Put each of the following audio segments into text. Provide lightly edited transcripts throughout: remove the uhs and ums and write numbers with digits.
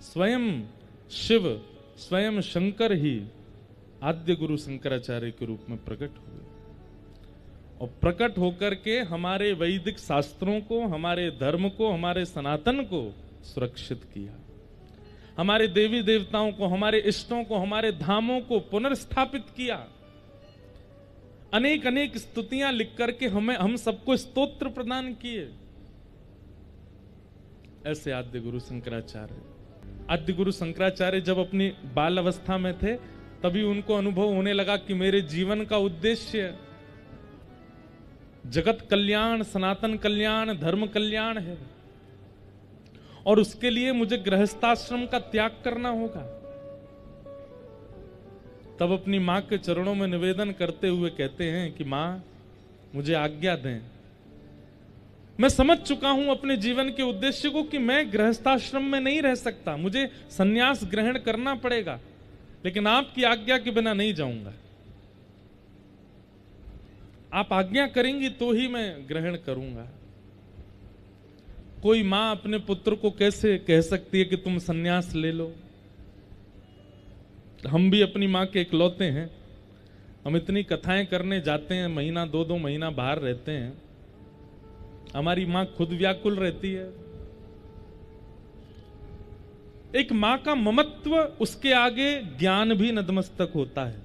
स्वयं शिव, स्वयं शंकर ही आद्य गुरु शंकराचार्य के रूप में प्रकट हुए और प्रकट होकर के हमारे वैदिक शास्त्रों को, हमारे धर्म को, हमारे सनातन को सुरक्षित किया, हमारे देवी देवताओं को, हमारे इष्टों को, हमारे धामों को पुनर्स्थापित किया। अनेक अनेक स्तुतियां लिख करके हम सबको स्तोत्र प्रदान किए। ऐसे आद्य गुरु शंकराचार्य। आद्य गुरु शंकराचार्य जब अपनी बाल अवस्था में थे तभी उनको अनुभव होने लगा कि मेरे जीवन का उद्देश्य जगत कल्याण, सनातन कल्याण, धर्म कल्याण है और उसके लिए मुझे गृहस्थाश्रम का त्याग करना होगा। तब अपनी मां के चरणों में निवेदन करते हुए कहते हैं कि मां, मुझे आज्ञा दें। मैं समझ चुका हूं अपने जीवन के उद्देश्य को कि मैं गृहस्थाश्रम में नहीं रह सकता, मुझे संन्यास ग्रहण करना पड़ेगा, लेकिन आपकी आज्ञा के बिना नहीं जाऊंगा। आप आज्ञा करेंगी तो ही मैं ग्रहण करूंगा। कोई मां अपने पुत्र को कैसे कह सकती है कि तुम संन्यास ले लो? हम भी अपनी मां के इकलौते हैं। हम इतनी कथाएं करने जाते हैं, महीना दो दो महीना बाहर रहते हैं, हमारी मां खुद व्याकुल रहती है। एक मां का ममत्व, उसके आगे ज्ञान भी नतमस्तक होता है।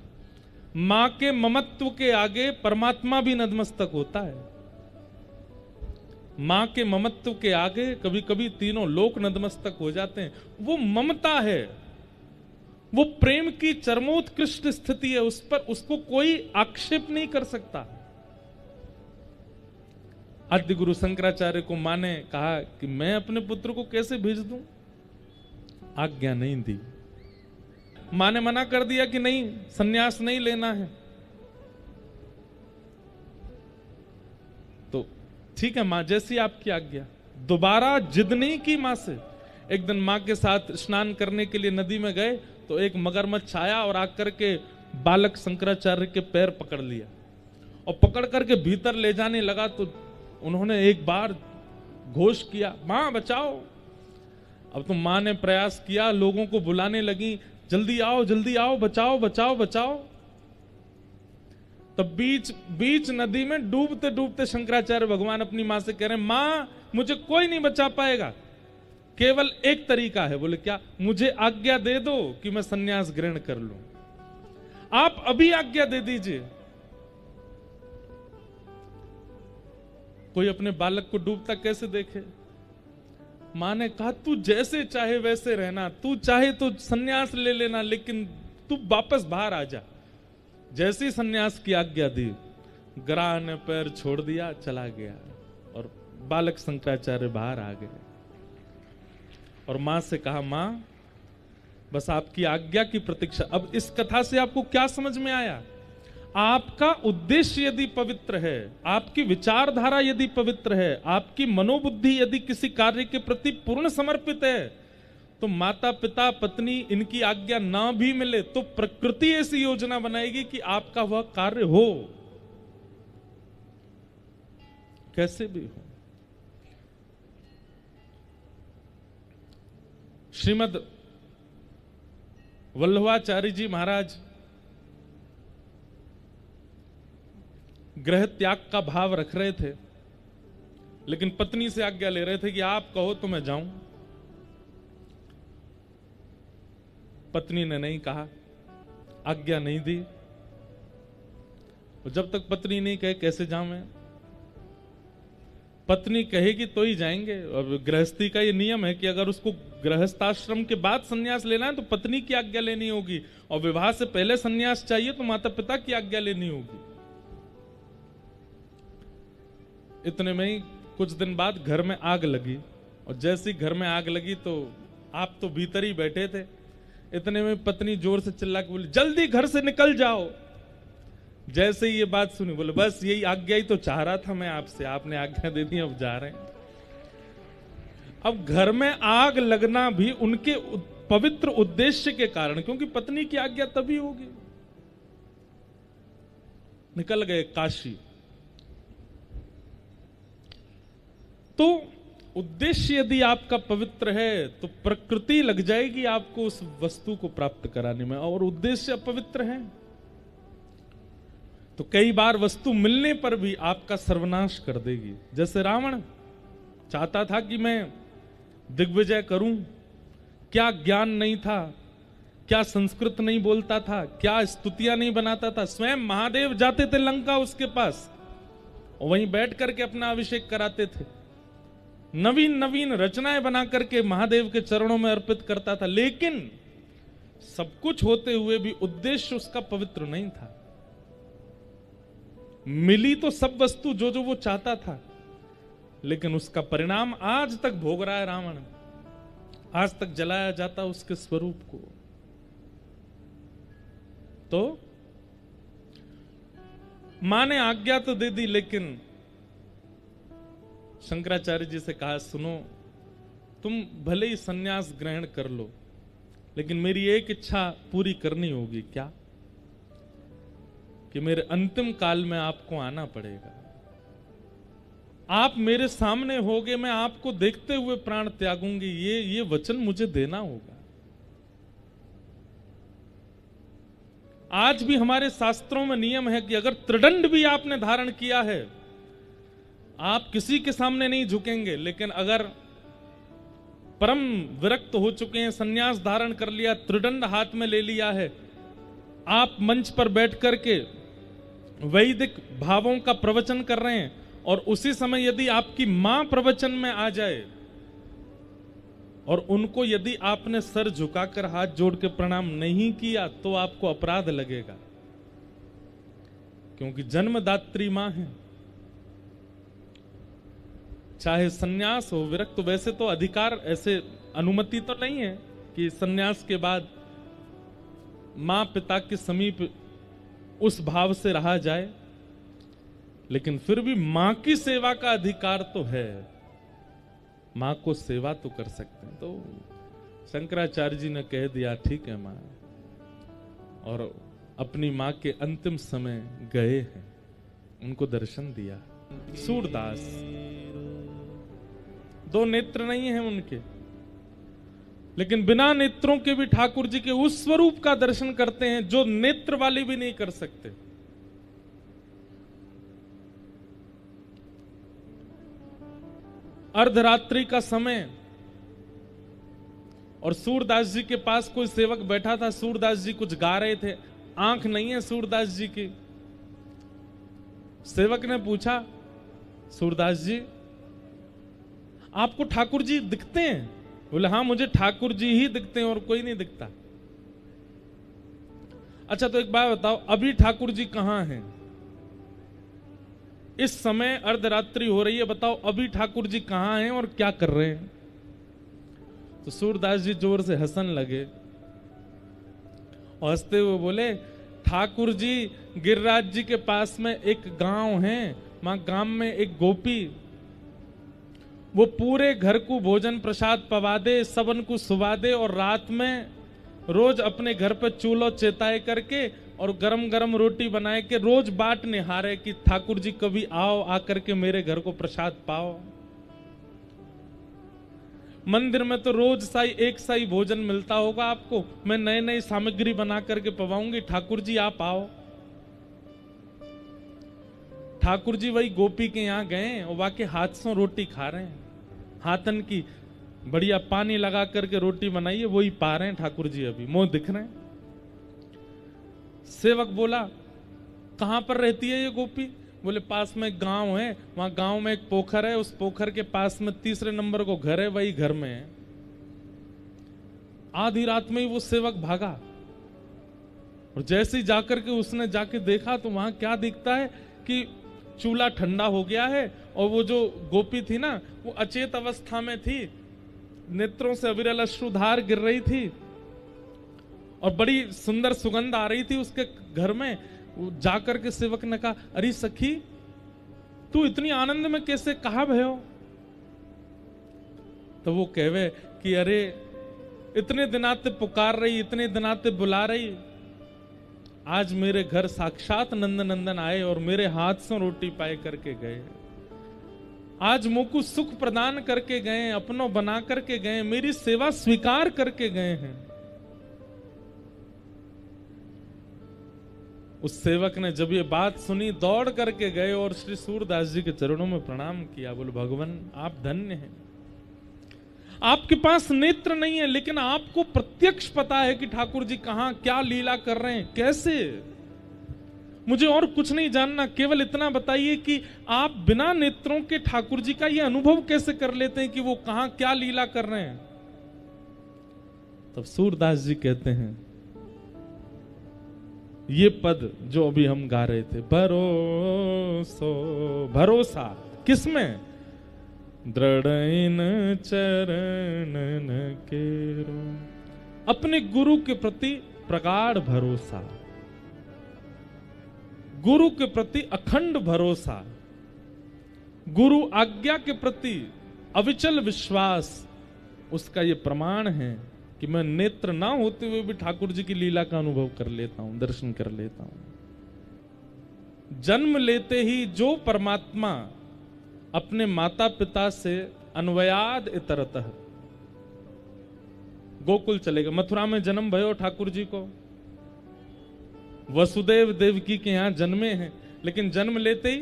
मां के ममत्व के आगे परमात्मा भी नतमस्तक होता है। मां के ममत्व के आगे कभी कभी तीनों लोक नतमस्तक हो जाते हैं। वो ममता है, वो प्रेम की चरमोत्कृष्ट स्थिति है, उस पर उसको कोई आक्षेप नहीं कर सकता। आद्य गुरु शंकराचार्य को मां ने कहा कि मैं अपने पुत्र को कैसे भेज दूं? आज्ञा नहीं दी। मां ने मना कर दिया कि नहीं, सन्यास नहीं लेना है। तो ठीक है मां, जैसी आपकी आज्ञा। दोबारा जिद नहीं की मां से। एक दिन मां के साथ स्नान करने के लिए नदी में गए तो एक मगरमच्छ आया और आकर के बालक शंकराचार्य के पैर पकड़ लिया और पकड़ करके भीतर ले जाने लगा। तो उन्होंने एक बार घोष किया, मां बचाओ। अब तो मां ने प्रयास किया, लोगों को बुलाने लगी, जल्दी आओ जल्दी आओ, बचाओ बचाओ बचाओ। तब बीच नदी में डूबते डूबते शंकराचार्य भगवान अपनी मां से कह रहे हैं, मां मुझे कोई नहीं बचा पाएगा, केवल एक तरीका है। बोले क्या? मुझे आज्ञा दे दो कि मैं सन्यास ग्रहण कर लूं। आप अभी आज्ञा दे दीजिए। कोई अपने बालक को डूबता कैसे देखे? मां ने कहा, तू जैसे चाहे वैसे रहना, तू चाहे तो सन्यास ले लेना, लेकिन तू वापस बाहर आ जा। जैसे सन्यास की आज्ञा दी, ग्राह ने पैर छोड़ दिया, चला गया और बालक शंकराचार्य बाहर आ गए और मां से कहा, मां बस आपकी आज्ञा की प्रतीक्षा। अब इस कथा से आपको क्या समझ में आया? आपका उद्देश्य यदि पवित्र है, आपकी विचारधारा यदि पवित्र है, आपकी मनोबुद्धि यदि किसी कार्य के प्रति पूर्ण समर्पित है, तो माता पिता पत्नी इनकी आज्ञा ना भी मिले तो प्रकृति ऐसी योजना बनाएगी कि आपका वह कार्य हो, कैसे भी हो। श्रीमद वल्लभाचार्य जी महाराज गृह त्याग का भाव रख रहे थे, लेकिन पत्नी से आज्ञा ले रहे थे कि आप कहो तो मैं जाऊं। पत्नी ने नहीं कहा, आज्ञा नहीं दी। और जब तक पत्नी नहीं कहे कैसे जाऊं मैं? पत्नी कहेगी तो ही जाएंगे। और गृहस्थी का ये नियम है कि अगर उसको गृहस्थाश्रम के बाद सन्यास लेना है तो पत्नी की आज्ञा लेनी होगी, और विवाह से पहले सन्यास चाहिए तो माता पिता की आज्ञा लेनी होगी। इतने में ही कुछ दिन बाद घर में आग लगी, और जैसी घर में आग लगी तो आप तो भीतर ही बैठे थे। इतने में पत्नी जोर से चिल्ला के बोली, जल्दी घर से निकल जाओ। जैसे ही ये बात सुनी, बोले बस यही आज्ञा ही तो चाह रहा था मैं आपसे, आपने आज्ञा दे दी, अब जा रहे हैं। अब घर में आग लगना भी उनके पवित्र उद्देश्य के कारण, क्योंकि पत्नी की आज्ञा तभी होगी। निकल गए काशी। तो उद्देश्य यदि आपका पवित्र है तो प्रकृति लग जाएगी आपको उस वस्तु को प्राप्त कराने में, और उद्देश्य अपवित्र है तो कई बार वस्तु मिलने पर भी आपका सर्वनाश कर देगी। जैसे रावण चाहता था कि मैं दिग्विजय करूं, क्या ज्ञान नहीं था, क्या संस्कृत नहीं बोलता था, क्या स्तुतियां नहीं बनाता था। स्वयं महादेव जाते थे लंका उसके पास और वहीं बैठ करके अपना अभिषेक कराते थे, नवीन नवीन रचनाएं बना करके महादेव के चरणों में अर्पित करता था, लेकिन सब कुछ होते हुए भी उद्देश्य उसका पवित्र नहीं था। मिली तो सब वस्तु जो जो वो चाहता था, लेकिन उसका परिणाम आज तक भोग रहा है रावण। आज तक जलाया जाता उसके स्वरूप को। तो मां ने आज्ञा तो दे दी, लेकिन शंकराचार्य जी से कहा, सुनो तुम भले ही सन्यास ग्रहण कर लो, लेकिन मेरी एक इच्छा पूरी करनी होगी। क्या? कि मेरे अंतिम काल में आपको आना पड़ेगा। आप मेरे सामने होगे, मैं आपको देखते हुए प्राण त्यागूंगी, ये वचन मुझे देना होगा। आज भी हमारे शास्त्रों में नियम है कि अगर त्रिदंड भी आपने धारण किया है, आप किसी के सामने नहीं झुकेंगे, लेकिन अगर परम विरक्त हो चुके हैं, सन्यास धारण कर लिया, त्रिदंड हाथ में ले लिया है, आप मंच पर बैठ करके वैदिक भावों का प्रवचन कर रहे हैं, और उसी समय यदि आपकी मां प्रवचन में आ जाए और उनको यदि आपने सर झुकाकर हाथ जोड़ के प्रणाम नहीं किया, तो आपको अपराध लगेगा, क्योंकि जन्मदात्री मां है। चाहे सन्यास हो, विरक्त, वैसे तो अधिकार, ऐसे अनुमति तो नहीं है कि सन्यास के बाद मां पिता के समीप उस भाव से रहा जाए, लेकिन फिर भी मां की सेवा का अधिकार तो है। मां को सेवा तो कर सकते हैं। तो शंकराचार्य जी ने कह दिया, ठीक है मां, और अपनी मां के अंतिम समय गए हैं, उनको दर्शन दिया। सूरदास, दो नेत्र नहीं है उनके, लेकिन बिना नेत्रों के भी ठाकुर जी के उस स्वरूप का दर्शन करते हैं जो नेत्र वाले भी नहीं कर सकते। अर्धरात्रि का समय, और सूरदास जी के पास कोई सेवक बैठा था। सूरदास जी कुछ गा रहे थे, आंख नहीं है सूरदास जी की। सेवक ने पूछा, सूरदास जी आपको ठाकुर जी दिखते हैं? बोले, हाँ मुझे ठाकुर जी ही दिखते हैं और कोई नहीं दिखता। अच्छा तो एक बात बताओ, अभी ठाकुर जी कहां हैं? इस समय अर्धरात्रि हो रही है, बताओ अभी ठाकुर जी कहां हैं और क्या कर रहे हैं? तो सूरदास जी जोर से हंसने लगे और हंसते हुए बोले, ठाकुर जी गिरिराज जी के पास में एक गांव है, वहां गांव में एक गोपी, वो पूरे घर को भोजन प्रसाद पवा दे, सबन को सुवा दे, और रात में रोज अपने घर पर चूल्हा चेताए करके और गरम गरम रोटी बनाए के रोज बाट निहारे कि ठाकुर जी कभी आओ, आकर के मेरे घर को प्रसाद पाओ। मंदिर में तो रोज एक साई भोजन मिलता होगा आपको, मैं नई नई सामग्री बना करके पवाऊंगी, ठाकुर जी आप आओ। ठाकुर जी वही गोपी के यहां गए और वाके हाथ से रोटी खा रहे हैं, हाथन की बढ़िया पानी लगा करके रोटी बनाई है, वही पा रहे हैं ठाकुर जी, अभी मुंह दिख रहे हैं। सेवक बोला, कहां पर रहती है ये गोपी? बोले, पास में एक गांव है, वहां गांव में एक पोखर है, उस पोखर के पास में 3रे नंबर को घर है, वही घर में है। आधी रात में ही वो सेवक भागा और जैसे ही जाकर के उसने जाके देखा तो वहां क्या दिखता है कि चूल्हा ठंडा हो गया है और वो जो गोपी थी ना, वो अचेत अवस्था में थी, नेत्रों से अविरल अश्रुधार गिर रही थी और बड़ी सुंदर सुगंध आ रही थी उसके घर में। जाकर के सेवक ने कहा, अरे सखी तू इतनी आनंद में कैसे, कहां भयो? तो वो कहवे कि अरे इतने दिनाते पुकार रही, इतने दिनाते बुला रही, आज मेरे घर साक्षात नंद नंदन आए और मेरे हाथ से रोटी पाए करके गए। आज मुझको सुख प्रदान करके गए, अपनों बना करके गए, मेरी सेवा स्वीकार करके गए हैं। उस सेवक ने जब ये बात सुनी दौड़ करके गए और श्री सूरदास जी के चरणों में प्रणाम किया। बोले भगवान आप धन्य हैं, आपके पास नेत्र नहीं है लेकिन आपको प्रत्यक्ष पता है कि ठाकुर जी कहां क्या लीला कर रहे हैं, कैसे। मुझे और कुछ नहीं जानना, केवल इतना बताइए कि आप बिना नेत्रों के ठाकुर जी का ये अनुभव कैसे कर लेते हैं कि वो कहां क्या लीला कर रहे हैं। तब सूरदास जी कहते हैं ये पद जो अभी हम गा रहे थे, भरोसा किसमें, दृढ़ चरणन केरो, अपने गुरु के प्रति प्रगाढ़ भरोसा, गुरु के प्रति अखंड भरोसा, गुरु आज्ञा के प्रति अविचल विश्वास, उसका यह प्रमाण है कि मैं नेत्र ना होते हुए भी ठाकुर जी की लीला का अनुभव कर लेता हूं, दर्शन कर लेता हूं। जन्म लेते ही जो परमात्मा अपने माता पिता से अन्वयाद इतरतः गोकुल चले गए। मथुरा में जन्म भयो ठाकुर जी को, वसुदेव देवकी के यहां जन्मे हैं, लेकिन जन्म लेते ही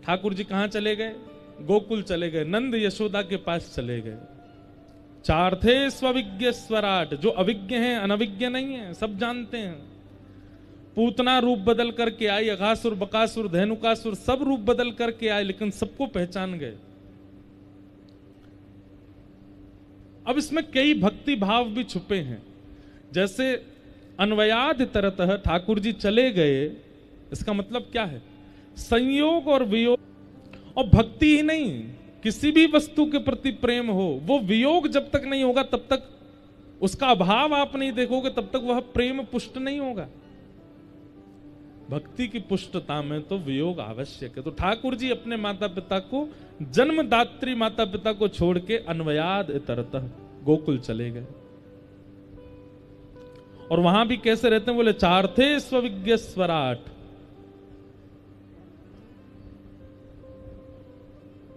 ठाकुर जी कहां चले गए, गोकुल चले गए, नंद यशोदा के पास चले गए। चार थे स्वविज्ञ स्वराट, जो अविज्ञ हैं, अनविज्ञ नहीं है, सब जानते हैं। पूतना रूप बदल करके आई, अघासुर बकासुर धेनुकासुर सब रूप बदल करके आए, लेकिन सबको पहचान गए। अब इसमें कई भक्ति भाव भी छुपे हैं। जैसे अन्वयाद तरतः ठाकुर जी चले गए, इसका मतलब क्या है, संयोग और वियोग। और भक्ति ही नहीं, किसी भी वस्तु के प्रति प्रेम हो, वो वियोग जब तक नहीं होगा तब तक उसका अभाव आप नहीं देखोगे, तब तक वह प्रेम पुष्ट नहीं होगा। भक्ति की पुष्टता में तो वियोग आवश्यक है। तो ठाकुर जी अपने माता पिता को, जन्मदात्री माता पिता को छोड़ के अन्वयाद इतरतः गोकुल चले गए। और वहां भी कैसे रहते हैं, बोले चार थे स्वविज्ञ स्वराट,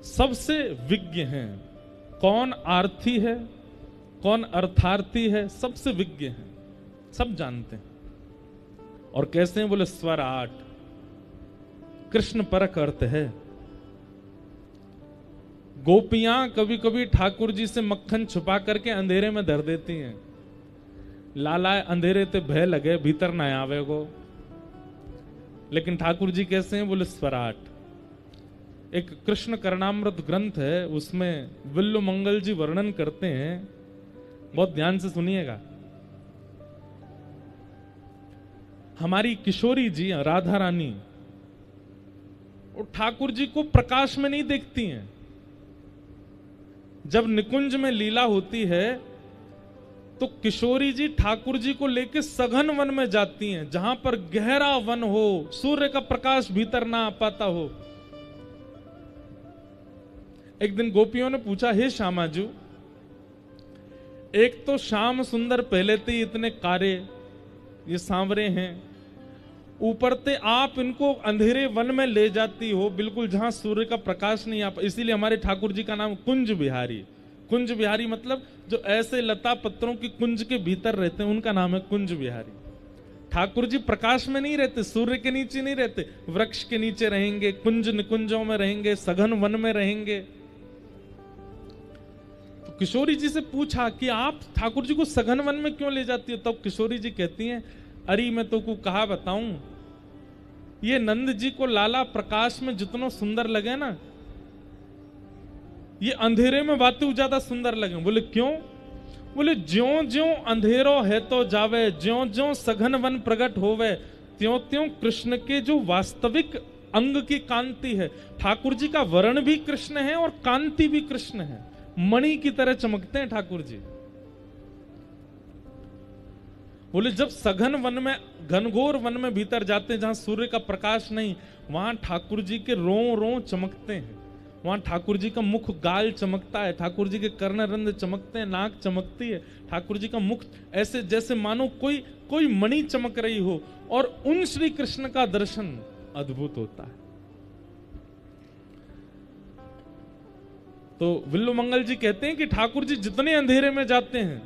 सबसे विज्ञ हैं। कौन आर्थी है, कौन अर्थार्थी है, सबसे विज्ञ हैं, सब जानते हैं। और कैसे हैं, बोले स्वराट, कृष्ण परक अर्थ है। गोपियां कभी कभी ठाकुर जी से मक्खन छुपा करके अंधेरे में धर देती हैं। लाला अंधेरे ते भय लगे, भीतर न आवे गो। लेकिन ठाकुर जी कैसे हैं, बोले स्वराट। एक कृष्ण करणामृत ग्रंथ है, उसमें विल्लु मंगल जी वर्णन करते हैं, बहुत ध्यान से सुनिएगा। हमारी किशोरी जी राधा रानी और ठाकुर जी को प्रकाश में नहीं देखती हैं। जब निकुंज में लीला होती है तो किशोरी जी ठाकुर जी को लेकर सघन वन में जाती हैं, जहां पर गहरा वन हो, सूर्य का प्रकाश भीतर ना आ पाता हो। एक दिन गोपियों ने पूछा, हे श्यामाजू, एक तो श्याम सुंदर पहले थे इतने कारे, ये सांवरे हैं, ऊपर से आप इनको अंधेरे वन में ले जाती हो, बिल्कुल जहां सूर्य का प्रकाश नहीं आता। इसीलिए हमारे ठाकुर जी का नाम कुंज बिहारी। कुंज बिहारी मतलब जो ऐसे लता पत्रों की कुंज के भीतर रहते हैं, उनका नाम है कुंज बिहारी। ठाकुर जी प्रकाश में नहीं रहते, सूर्य के नीचे नहीं रहते, वृक्ष के नीचे रहेंगे, कुंज निकुंजों में रहेंगे, सघन वन में रहेंगे। तो किशोरी जी से पूछा कि आप ठाकुर जी को सघन वन में क्यों ले जाती हो? तब किशोरी जी कहती हैं, अरे मैं तो को कहा बताऊं, ये नंद जी को लाला प्रकाश में जितना सुंदर लगे ना, ये अंधेरे में बातें ज्यादा सुंदर लगे। बोले क्यों? बोले ज्यों ज्यों अंधेरो है तो जावे, ज्यों ज्यों सघन वन प्रकट होवे, त्यों त्यों कृष्ण के जो वास्तविक अंग की कांति है। ठाकुर जी का वर्ण भी कृष्ण है और कांति भी कृष्ण है, मणि की तरह चमकते हैं ठाकुर जी। बोले जब सघन वन में, घनघोर वन में भीतर जाते हैं जहां सूर्य का प्रकाश नहीं, वहां ठाकुर जी के रों रों चमकते हैं, वहां ठाकुर जी का मुख गाल चमकता है, ठाकुर जी के कर्णरंध्र चमकते हैं, नाक चमकती है, ठाकुर जी का मुख ऐसे जैसे मानो कोई मणि चमक रही हो। और उन श्री कृष्ण का दर्शन अद्भुत होता है। तो विल्लू मंगल जी कहते हैं कि ठाकुर जी जितने अंधेरे में जाते हैं,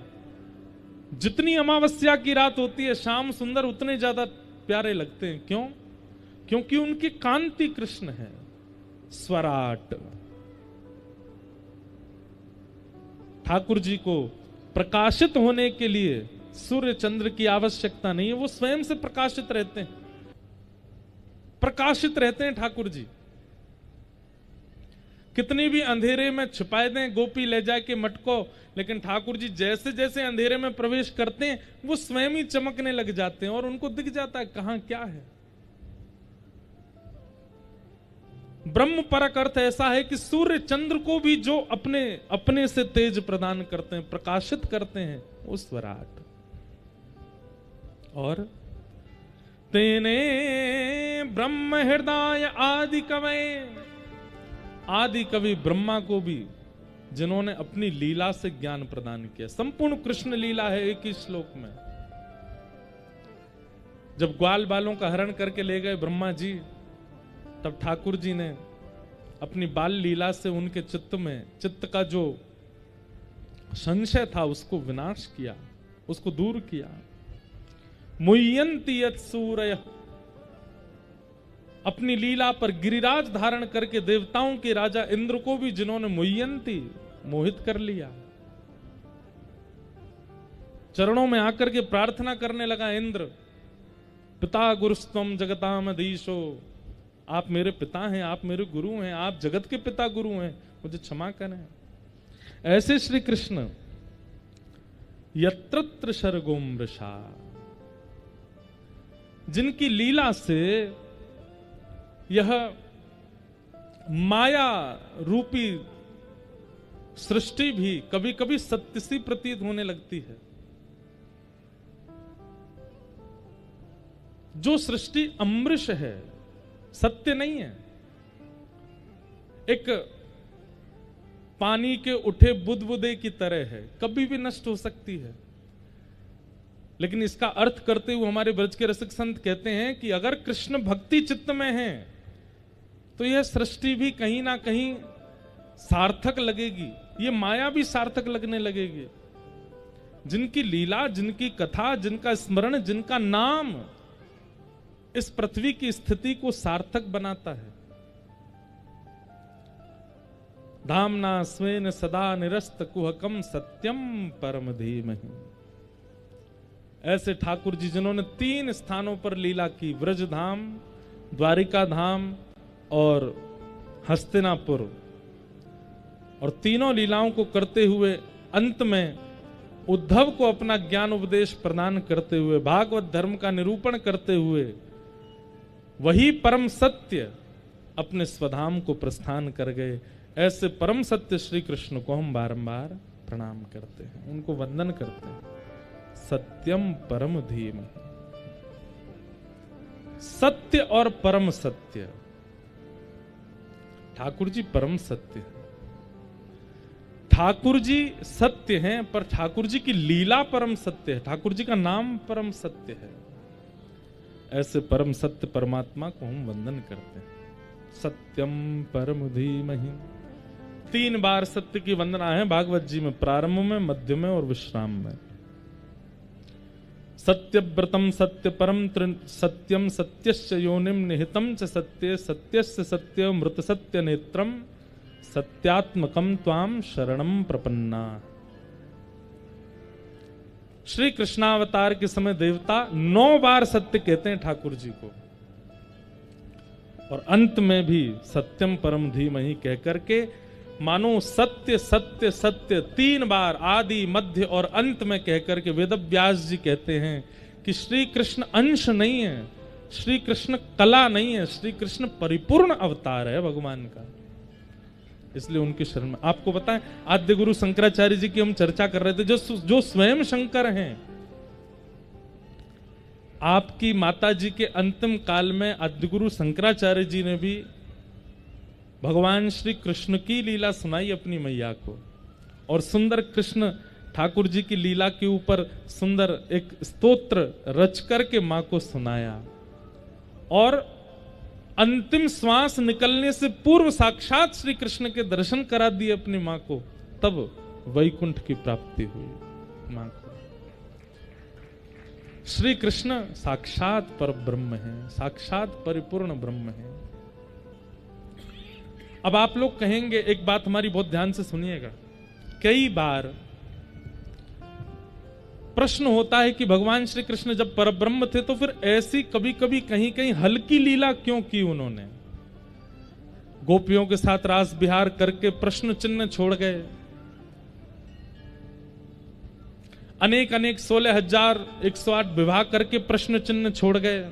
जितनी अमावस्या की रात होती है, श्याम सुंदर उतने ज्यादा प्यारे लगते हैं। क्यों? क्योंकि उनकी कांति कृष्ण है, स्वराट। ठाकुर जी को प्रकाशित होने के लिए सूर्य चंद्र की आवश्यकता नहीं है, वो स्वयं से प्रकाशित रहते हैं, प्रकाशित रहते हैं ठाकुर जी। कितनी भी अंधेरे में छिपाए दें, गोपी ले जाए के मटको, लेकिन ठाकुर जी जैसे जैसे अंधेरे में प्रवेश करते हैं वो स्वयं ही चमकने लग जाते हैं और उनको दिख जाता है कहां क्या है। ब्रह्म परक अर्थ ऐसा है कि सूर्य चंद्र को भी जो अपने अपने से तेज प्रदान करते हैं, प्रकाशित करते हैं, वो स्वराट। और तेने ब्रह्म हृदय आदि कवि, आदि कवि ब्रह्मा को भी जिन्होंने अपनी लीला से ज्ञान प्रदान किया। संपूर्ण कृष्ण लीला है एक ही श्लोक में। जब ग्वाल बालों का हरण करके ले गए ब्रह्मा जी, तब ठाकुर जी ने अपनी बाल लीला से उनके चित्त का जो संशय था उसको विनाश किया, उसको दूर किया। मुह्यन्ति यत् सूरयः, अपनी लीला पर गिरिराज धारण करके देवताओं के राजा इंद्र को भी जिन्होंने मुह्यन्ति, मोहित कर लिया। चरणों में आकर के प्रार्थना करने लगा इंद्र, पिता गुरुस्त्वम जगतामधीशो, आप मेरे पिता हैं, आप मेरे गुरु हैं, आप जगत के पिता गुरु हैं, मुझे क्षमा करें। ऐसे श्री कृष्ण यत्रत्र शर्गोमृषा, जिनकी लीला से यह माया रूपी सृष्टि भी कभी कभी सत्य सी प्रतीत होने लगती है। जो सृष्टि अमृष है, सत्य नहीं है। एक पानी के उठे बुदबुदे की तरह है, कभी भी नष्ट हो सकती है। लेकिन इसका अर्थ करते हुए हमारे ब्रज के रसिक संत कहते हैं कि अगर कृष्ण भक्ति चित्त में है तो यह सृष्टि भी कहीं ना कहीं सार्थक लगेगी, ये माया भी सार्थक लगने लगेगी। जिनकी लीला, जिनकी कथा, जिनका स्मरण, जिनका नाम इस पृथ्वी की स्थिति को सार्थक बनाता है। धामना स्वेन सदा निरस्त कुहकम सत्यम परम धीमहि। ऐसे ठाकुर जी जिन्होंने 3 स्थानों पर लीला की, ब्रज धाम, द्वारिका धाम और हस्तिनापुर, और तीनों लीलाओं को करते हुए अंत में उद्धव को अपना ज्ञान उपदेश प्रदान करते हुए, भागवत धर्म का निरूपण करते हुए, वही परम सत्य अपने स्वधाम को प्रस्थान कर गए। ऐसे परम सत्य श्री कृष्ण को हम बारंबार प्रणाम करते हैं, उनको वंदन करते हैं। सत्यम परम धीम, सत्य और परम सत्य। ठाकुर जी परम सत्य है, ठाकुर जी सत्य हैं, पर ठाकुर जी की लीला परम सत्य है, ठाकुर जी का नाम परम सत्य है। ऐसे परम सत्य परमात्मा को हम वंदन करते हैं। सत्यम परम धीमहि। 3 बार सत्य की वंदना है भागवत जी में, प्रारंभ में, मध्य में और विश्राम में। सत्यव्रतम सत्य परम सत्यम सत्यस्य योनिम निहितम च सत्ये सत्यस्य सत्य मृत सत्य नेत्रम सत्यात्मकम त्वाम शरणम प्रपन्ना। श्री कृष्णावतार के समय देवता 9 बार सत्य कहते हैं ठाकुर जी को, और अंत में भी सत्यम परम धीमहि कह करके मानो सत्य सत्य सत्य 3 बार आदि मध्य और अंत में कहकर के वेदव्यास जी कहते हैं कि श्री कृष्ण अंश नहीं है, श्री कृष्ण कला नहीं है, श्री कृष्ण परिपूर्ण अवतार है भगवान का। इसलिए उनके शरण में, आपको पता है आद्य गुरु शंकराचार्य जी की हम चर्चा कर रहे थे, जो स्वयं शंकर हैं। आपकी माता जी के अंतिम काल में आद्य गुरु शंकराचार्य जी ने भी भगवान श्री कृष्ण की लीला सुनाई अपनी मैया को, और सुंदर कृष्ण ठाकुर जी की लीला के ऊपर सुंदर एक स्तोत्र रच करके मां को सुनाया। और अंतिम श्वास निकलने से पूर्व साक्षात श्री कृष्ण के दर्शन करा दिए अपनी मां को, तब वैकुंठ की प्राप्ति हुई मां को। श्री कृष्ण साक्षात पर ब्रह्म है, साक्षात परिपूर्ण ब्रह्म है। अब आप लोग कहेंगे, एक बात हमारी बहुत ध्यान से सुनिएगा, कई बार प्रश्न होता है कि भगवान श्री कृष्ण जब परब्रह्म थे तो फिर ऐसी कभी कभी कहीं कहीं हल्की लीला क्यों की उन्होंने? गोपियों के साथ रास विहार करके प्रश्न चिन्ह छोड़ गए, अनेक अनेक 16,108 विवाह करके प्रश्न चिन्ह छोड़ गए।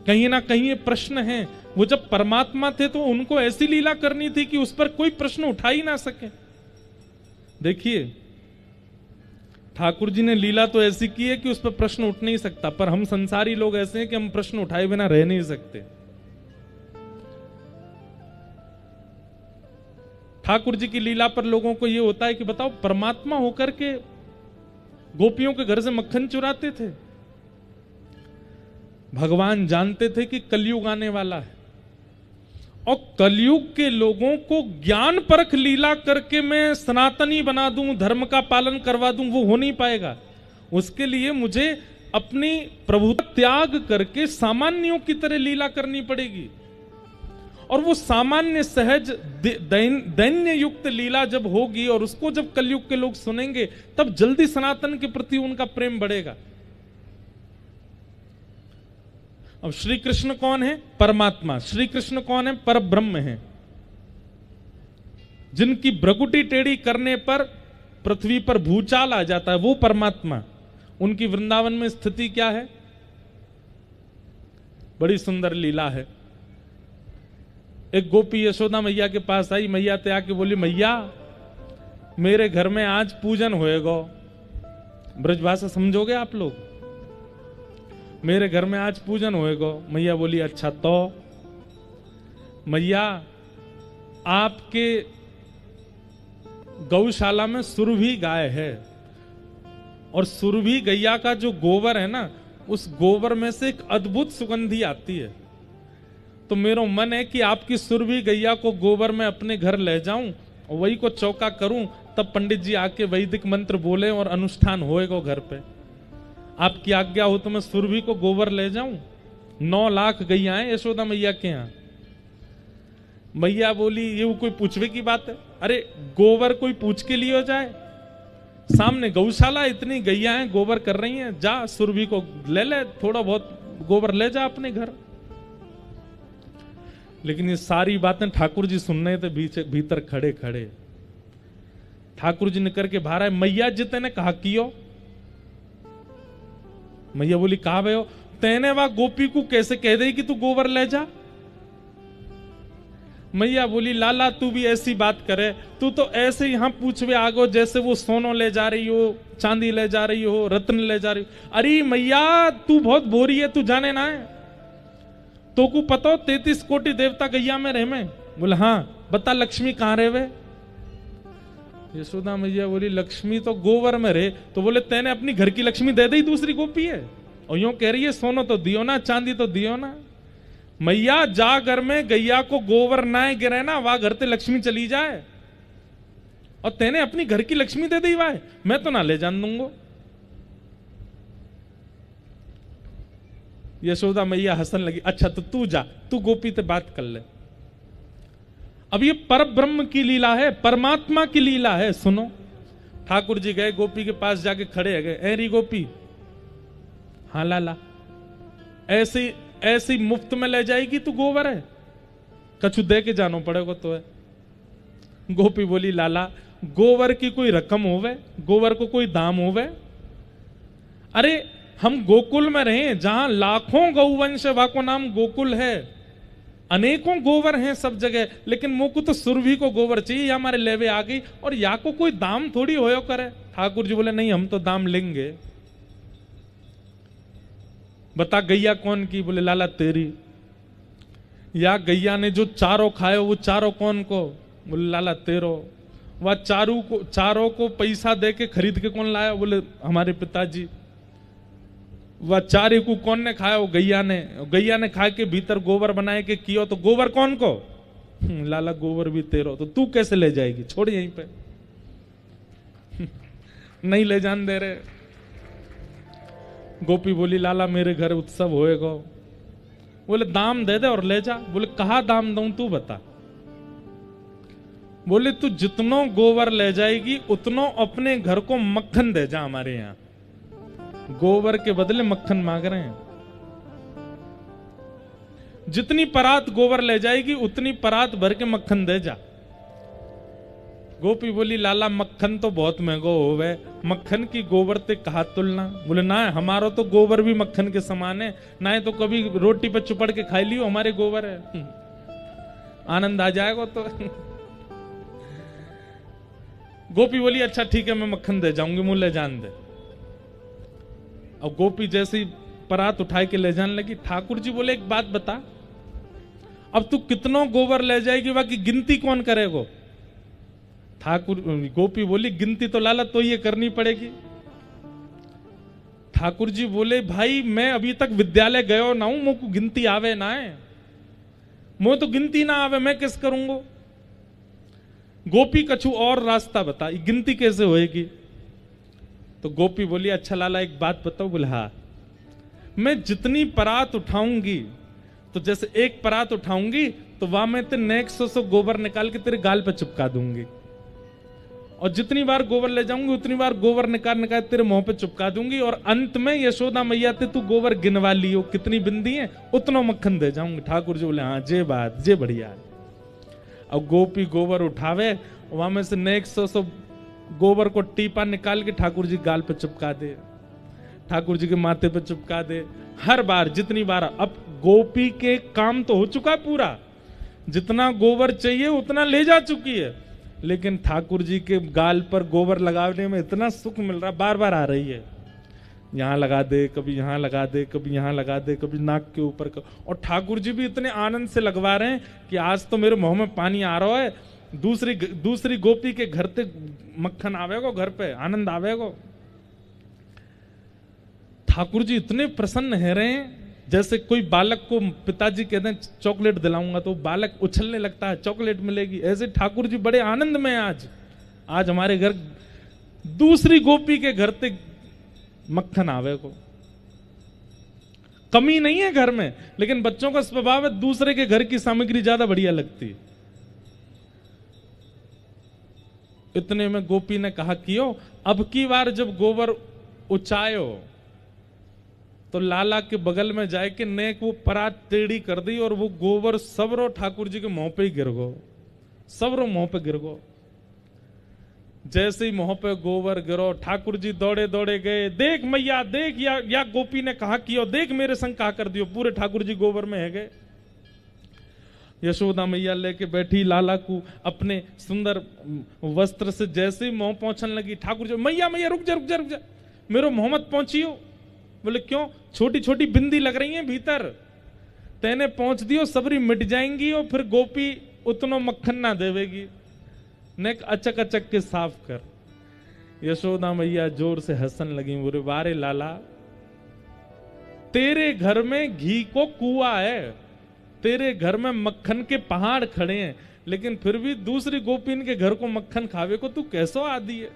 कहीं ना कहीं ये प्रश्न है, वो जब परमात्मा थे तो उनको ऐसी लीला करनी थी कि उस पर कोई प्रश्न उठा ही ना सके। देखिए, ठाकुर जी ने लीला तो ऐसी की है कि उस पर प्रश्न उठ नहीं सकता, पर हम संसारी लोग ऐसे हैं कि हम प्रश्न उठाए बिना रह नहीं सकते। ठाकुर जी की लीला पर लोगों को यह होता है कि बताओ, परमात्मा होकर के गोपियों के घर से मक्खन चुराते थे। भगवान जानते थे कि कलयुग आने वाला है और कलयुग के लोगों को ज्ञान परख लीला करके मैं सनातनी बना दूं, धर्म का पालन करवा दूं, वो हो नहीं पाएगा। उसके लिए मुझे अपनी प्रभुता त्याग करके सामान्यों की तरह लीला करनी पड़ेगी। और वो सामान्य सहज दैन्य युक्त लीला जब होगी और उसको जब कलयुग के लोग सुनेंगे, तब जल्दी सनातन के प्रति उनका प्रेम बढ़ेगा। अब श्री कृष्ण कौन है? परमात्मा। श्री कृष्ण कौन है? परब्रह्म है। जिनकी भ्रकुटी टेढ़ी करने पर पृथ्वी पर भूचाल आ जाता है, वो परमात्मा। उनकी वृंदावन में स्थिति क्या है? बड़ी सुंदर लीला है। एक गोपी यशोदा मैया के पास आई, मैया ते आके बोली, मैया मेरे घर में आज पूजन होएगा। ब्रजभाषा समझोगे आप लोग? मेरे घर में आज पूजन होएगा। मैया बोली, अच्छा तो मैया आपके गौशाला में सुरभि गाय है और सुरभि गैया का जो गोबर है ना, उस गोबर में से एक अद्भुत सुगंधी आती है। तो मेरा मन है कि आपकी सुरभि गैया को गोबर में अपने घर ले जाऊं और वही को चौका करूं, तब पंडित जी आके वैदिक मंत्र बोले और अनुष्ठान होएगा घर पे। आपकी आज्ञा हो तो मैं सुरभि को गोबर ले जाऊं। 9 लाख गैया है यशोदा मैया के यहाँ। मैया बोली, ये वो कोई पूछवे की बात है? अरे गोबर कोई पूछ के लिए हो जाए? सामने गौशाला, इतनी गैया हैं, गोबर कर रही हैं, जा सुरभि को ले ले, थोड़ा बहुत गोबर ले जा अपने घर। लेकिन ये सारी बातें ठाकुर जी सुन रहे थे भीतर खड़े खड़े। ठाकुर जी निकल के बाहर आए, मैया जी तेने कहा कियो? मैया बोली, कहा भैया तेने वह गोपी को कैसे कह दे कि तू गोबर ले जा? मैया बोली, लाला तू भी ऐसी बात करे, तू तो ऐसे यहां पूछवे आगो जैसे वो सोनो ले जा रही हो, चांदी ले जा रही हो, रत्न ले जा रही हो। अरे मैया तू बहुत बोरी है, तू जाने ना है? तो को पता 33 कोटि देवता गैया में रहे में? बोले हाँ। बता लक्ष्मी कहां रहे वे? यशोदा मैया बोली, लक्ष्मी तो गोबर में रहे। तो बोले तेने अपनी घर की लक्ष्मी दे दी, दूसरी गोपी है और यूं कह रही है सोनो तो दियो ना, चांदी तो दियो ना। मैया जा घर में गैया को गोबर ना गिरे ना, वहां घर ते लक्ष्मी चली जाए, और तेने अपनी घर की लक्ष्मी दे दी वाह, मैं तो ना ले जान दूंगा। यशोदा मैया हंसन लगी, अच्छा तो तू जा, तू गोपी से बात कर ले। अब ये परब्रह्म की लीला है, परमात्मा की लीला है। सुनो, ठाकुर जी गए गोपी के पास, जाके खड़े गए, ऐरी गोपी, हाँ लाला ऐसी ऐसी मुफ्त में ले जाएगी तू गोबर है? कछु दे के जानो पड़ेगा तो है। गोपी बोली, लाला गोबर की कोई रकम होवे, गोबर को कोई दाम होवे? अरे हम गोकुल में रहे जहां लाखों गौवंश है, वहां को नाम गोकुल है, अनेकों गोबर हैं सब जगह, लेकिन मोको तो सुरभि को गोबर चाहिए, या हमारे लेवे आ गई, और या को कोई दाम थोड़ी होयो करे। ठाकुर जी बोले, नहीं हम तो दाम लेंगे। बता गैया कौन की? बोले लाला तेरी। या गैया ने जो चारों खाए वो चारों कौन को? बोले लाला तेरो। वह चारों को पैसा दे के खरीद के कौन लाया? बोले हमारे पिताजी। वह चारे को कौन ने खाया? वो गैया ने खा के भीतर गोबर बनाए के कियो, तो गोबर कौन को? लाला गोबर भी तेरो, तो तू कैसे ले जाएगी? छोड़ यहीं पे। नहीं ले जान दे रहे। गोपी बोली लाला मेरे घर उत्सव होएगा। बोले दाम दे दे और ले जा। बोले कहा दाम दूं तू बता। बोले तू जितनो गोबर ले जाएगी उतनो अपने घर को मक्खन दे जा। हमारे यहां गोबर के बदले मक्खन मांग रहे हैं। जितनी परात गोबर ले जाएगी उतनी परात भर के मक्खन दे जा। गोपी बोली लाला मक्खन तो बहुत महंगो होवे, मक्खन की गोबर ते कहा तुलना। बोले ना हमारो तो गोबर भी मक्खन के समान है, ना तो कभी रोटी पे चुपड़ के खाई लियो, हमारे गोबर है। आनंद आ जाएगा तो। गोपी बोली अच्छा ठीक है मैं मक्खन दे जाऊंगी, मुझे जान दे। अब गोपी जैसी परात उठाई के ले जाने लगी। ठाकुर जी बोले एक बात बता, अब तू कितनों गोबर ले जाएगी, बाकी गिनती कौन करेगा? गोपी बोली गिनती तो लाला तो ये करनी पड़ेगी। ठाकुर जी बोले भाई मैं अभी तक विद्यालय गयो ना हूं, मुझको गिनती आवे ना है, मुझे तो गिनती ना आवे, मैं किस करूंगा? गोपी कछु और रास्ता बता, गिनती कैसे होएगी? तो गोपी बोली अच्छा लाला एक बात बताओ। बोले हाँ, मैं जितनी परात उठाऊंगी, तो जैसे एक परात उठाऊंगी तो वहां मैं तेरे नेक सौ गोबर निकाल के तेरे गाल पे चिपका दूंगी, और जितनी बार गोबर ले जाऊंगी उतनी बार गोबर निकाल तेरे मुंह पे चिपका दूंगी, और अंत में यशोदा मैया ते तू गोबर गिनवा लियो कितनी बिंदी है, उतना मक्खन दे जाऊंगी। ठाकुर जी बोले हाँ जे बात जे बढ़िया है। अब गोपी गोबर उठावे, वहां में से नेक सौ गोबर को टीपा निकाल के ठाकुर जी गाल पे चिपका दे, ठाकुर जी के माथे पे चिपका दे। हर बार जितनी बार, अब गोपी के काम तो हो चुका पूरा, जितना गोबर चाहिए उतना ले जा चुकी है, लेकिन ठाकुर जी के गाल पर गोबर लगाने में इतना सुख मिल रहा, बार बार आ रही है। यहां लगा दे, कभी यहां लगा दे, कभी यहां लगा दे, कभी नाक के ऊपर। और ठाकुर जी भी इतने आनंद से लगवा रहे हैं कि आज तो मेरे मुंह में पानी आ रहा है। दूसरी गोपी के घर से मक्खन आवेगो, घर पे आनंद आवेगो। ठाकुर जी इतने प्रसन्न है रहे हैं, जैसे कोई बालक को पिताजी कहते हैं चॉकलेट दिलाऊंगा तो बालक उछलने लगता है, चॉकलेट मिलेगी। ऐसे ठाकुर जी बड़े आनंद में आज हमारे घर दूसरी गोपी के घर से मक्खन आवे को। कमी नहीं है घर में, लेकिन बच्चों का स्वभाव है दूसरे के घर की सामग्री ज्यादा बढ़िया लगती है। इतने में गोपी ने कहा कियो अब की बार जब गोबर उचायो तो लाला के बगल में जाए के नेक वो परात टेढ़ी कर दी, और वो गोबर सबरो ठाकुर जी के मुंह पे ही गिर गो, सबरो मुंह पे गिर गो। जैसे ही मुंह पे गोबर गिरो, ठाकुर जी दौड़े दौड़े गए, देख मैया देख, या गोपी ने कहा कियो देख मेरे संग कहा कर दियो, पूरे ठाकुर जी गोबर में है गए। यशोदा मैया लेके बैठी लाला को अपने सुंदर वस्त्र से जैसे ही मुंह पहुंचने लगी, ठाकुर जी मैया मैया रुक जा रुक जा रुक जा, मेरे मुंह मत पहुंचियो। बोले क्यों? छोटी छोटी बिंदी लग रही है भीतर, तेने पहुंच दियो सबरी मिट जाएंगी, और फिर गोपी उतनो मक्खन ना देवेगी, नेक अचक अचक के साफ कर। यशोदा मैया जोर से हंसन लगी। बोले वारे लाला, तेरे घर में घी को कुआं है, तेरे घर में मक्खन के पहाड़ खड़े हैं, लेकिन फिर भी दूसरी गोपीन के घर को मक्खन खावे को तू कैसो आदि है?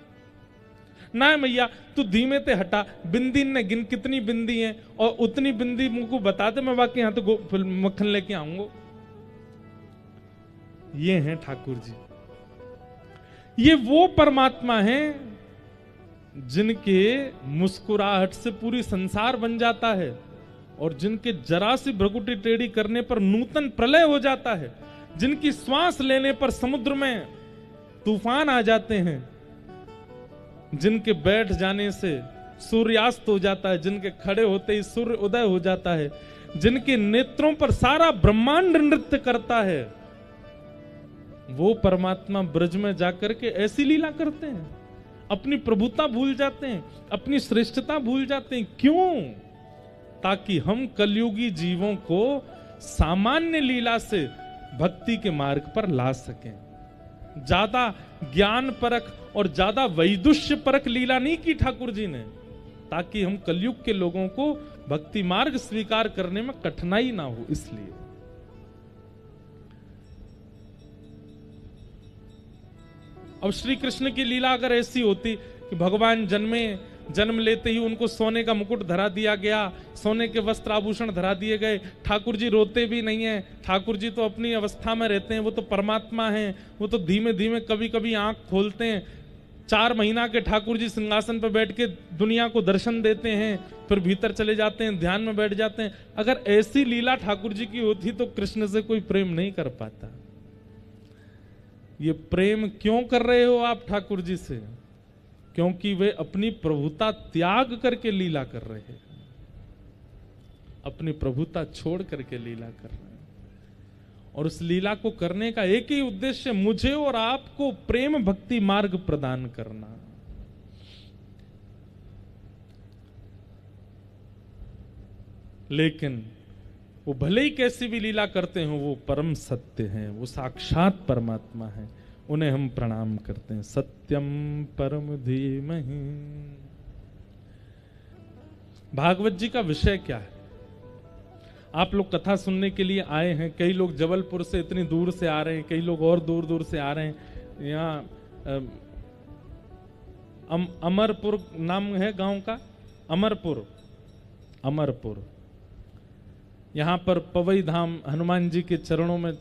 ना मैया तू धीमे ते हटा, बिंदी ने गिन कितनी बिंदी है, और उतनी बिंदी मुझको बता दे, मैं बाकी यहां तो मक्खन लेके आऊंगा। ये हैं ठाकुर जी, ये वो परमात्मा हैं जिनके मुस्कुराहट से पूरी संसार बन जाता है, और जिनके जरा सी भ्रकुटी टेढ़ी करने पर नूतन प्रलय हो जाता है, जिनकी श्वास लेने पर समुद्र में तूफान आ जाते हैं, जिनके बैठ जाने से सूर्यास्त हो जाता है, जिनके खड़े होते ही सूर्य उदय हो जाता है, जिनके नेत्रों पर सारा ब्रह्मांड नृत्य करता है, वो परमात्मा ब्रज में जाकर के ऐसी लीला करते हैं, अपनी प्रभुता भूल जाते हैं, अपनी श्रेष्ठता भूल जाते हैं। क्यों? ताकि हम कलयुगी जीवों को सामान्य लीला से भक्ति के मार्ग पर ला सकें। ज्यादा ज्ञान परक और ज्यादा वैदुष्य परक लीला नहीं की ठाकुर जी ने, ताकि हम कलयुग के लोगों को भक्ति मार्ग स्वीकार करने में कठिनाई ना हो, इसलिए। अब श्री कृष्ण की लीला अगर ऐसी होती कि भगवान जन्म लेते ही उनको सोने का मुकुट धरा दिया गया, सोने के वस्त्र आभूषण धरा दिए गए, ठाकुर जी रोते भी नहीं है, ठाकुर जी तो अपनी अवस्था में रहते हैं, वो तो परमात्मा हैं, वो तो धीमे धीमे कभी कभी आंख खोलते हैं, 4 महीना के ठाकुर जी सिंहासन पर बैठ के दुनिया को दर्शन देते हैं, फिर भीतर चले जाते हैं, ध्यान में बैठ जाते हैं। अगर ऐसी लीला ठाकुर जी की होती तो कृष्ण से कोई प्रेम नहीं कर पाता। ये प्रेम क्यों कर रहे हो आप ठाकुर जी से? क्योंकि वे अपनी प्रभुता त्याग करके लीला कर रहे हैं, अपनी प्रभुता छोड़ करके लीला कर रहे हैं। और उस लीला को करने का एक ही उद्देश्य, मुझे और आपको प्रेम भक्ति मार्ग प्रदान करना। लेकिन वो भले ही कैसी भी लीला करते हो, वो परम सत्य हैं, वो साक्षात परमात्मा हैं, उन्हें हम प्रणाम करते हैं। सत्यम परम धीमहि। भागवत जी का विषय क्या है? आप लोग कथा सुनने के लिए आए हैं, कई लोग जबलपुर से इतनी दूर से आ रहे हैं, कई लोग और दूर दूर से आ रहे हैं। यहाँ अमरपुर नाम है गांव का, अमरपुर। यहाँ पर पवई धाम हनुमान जी के चरणों में,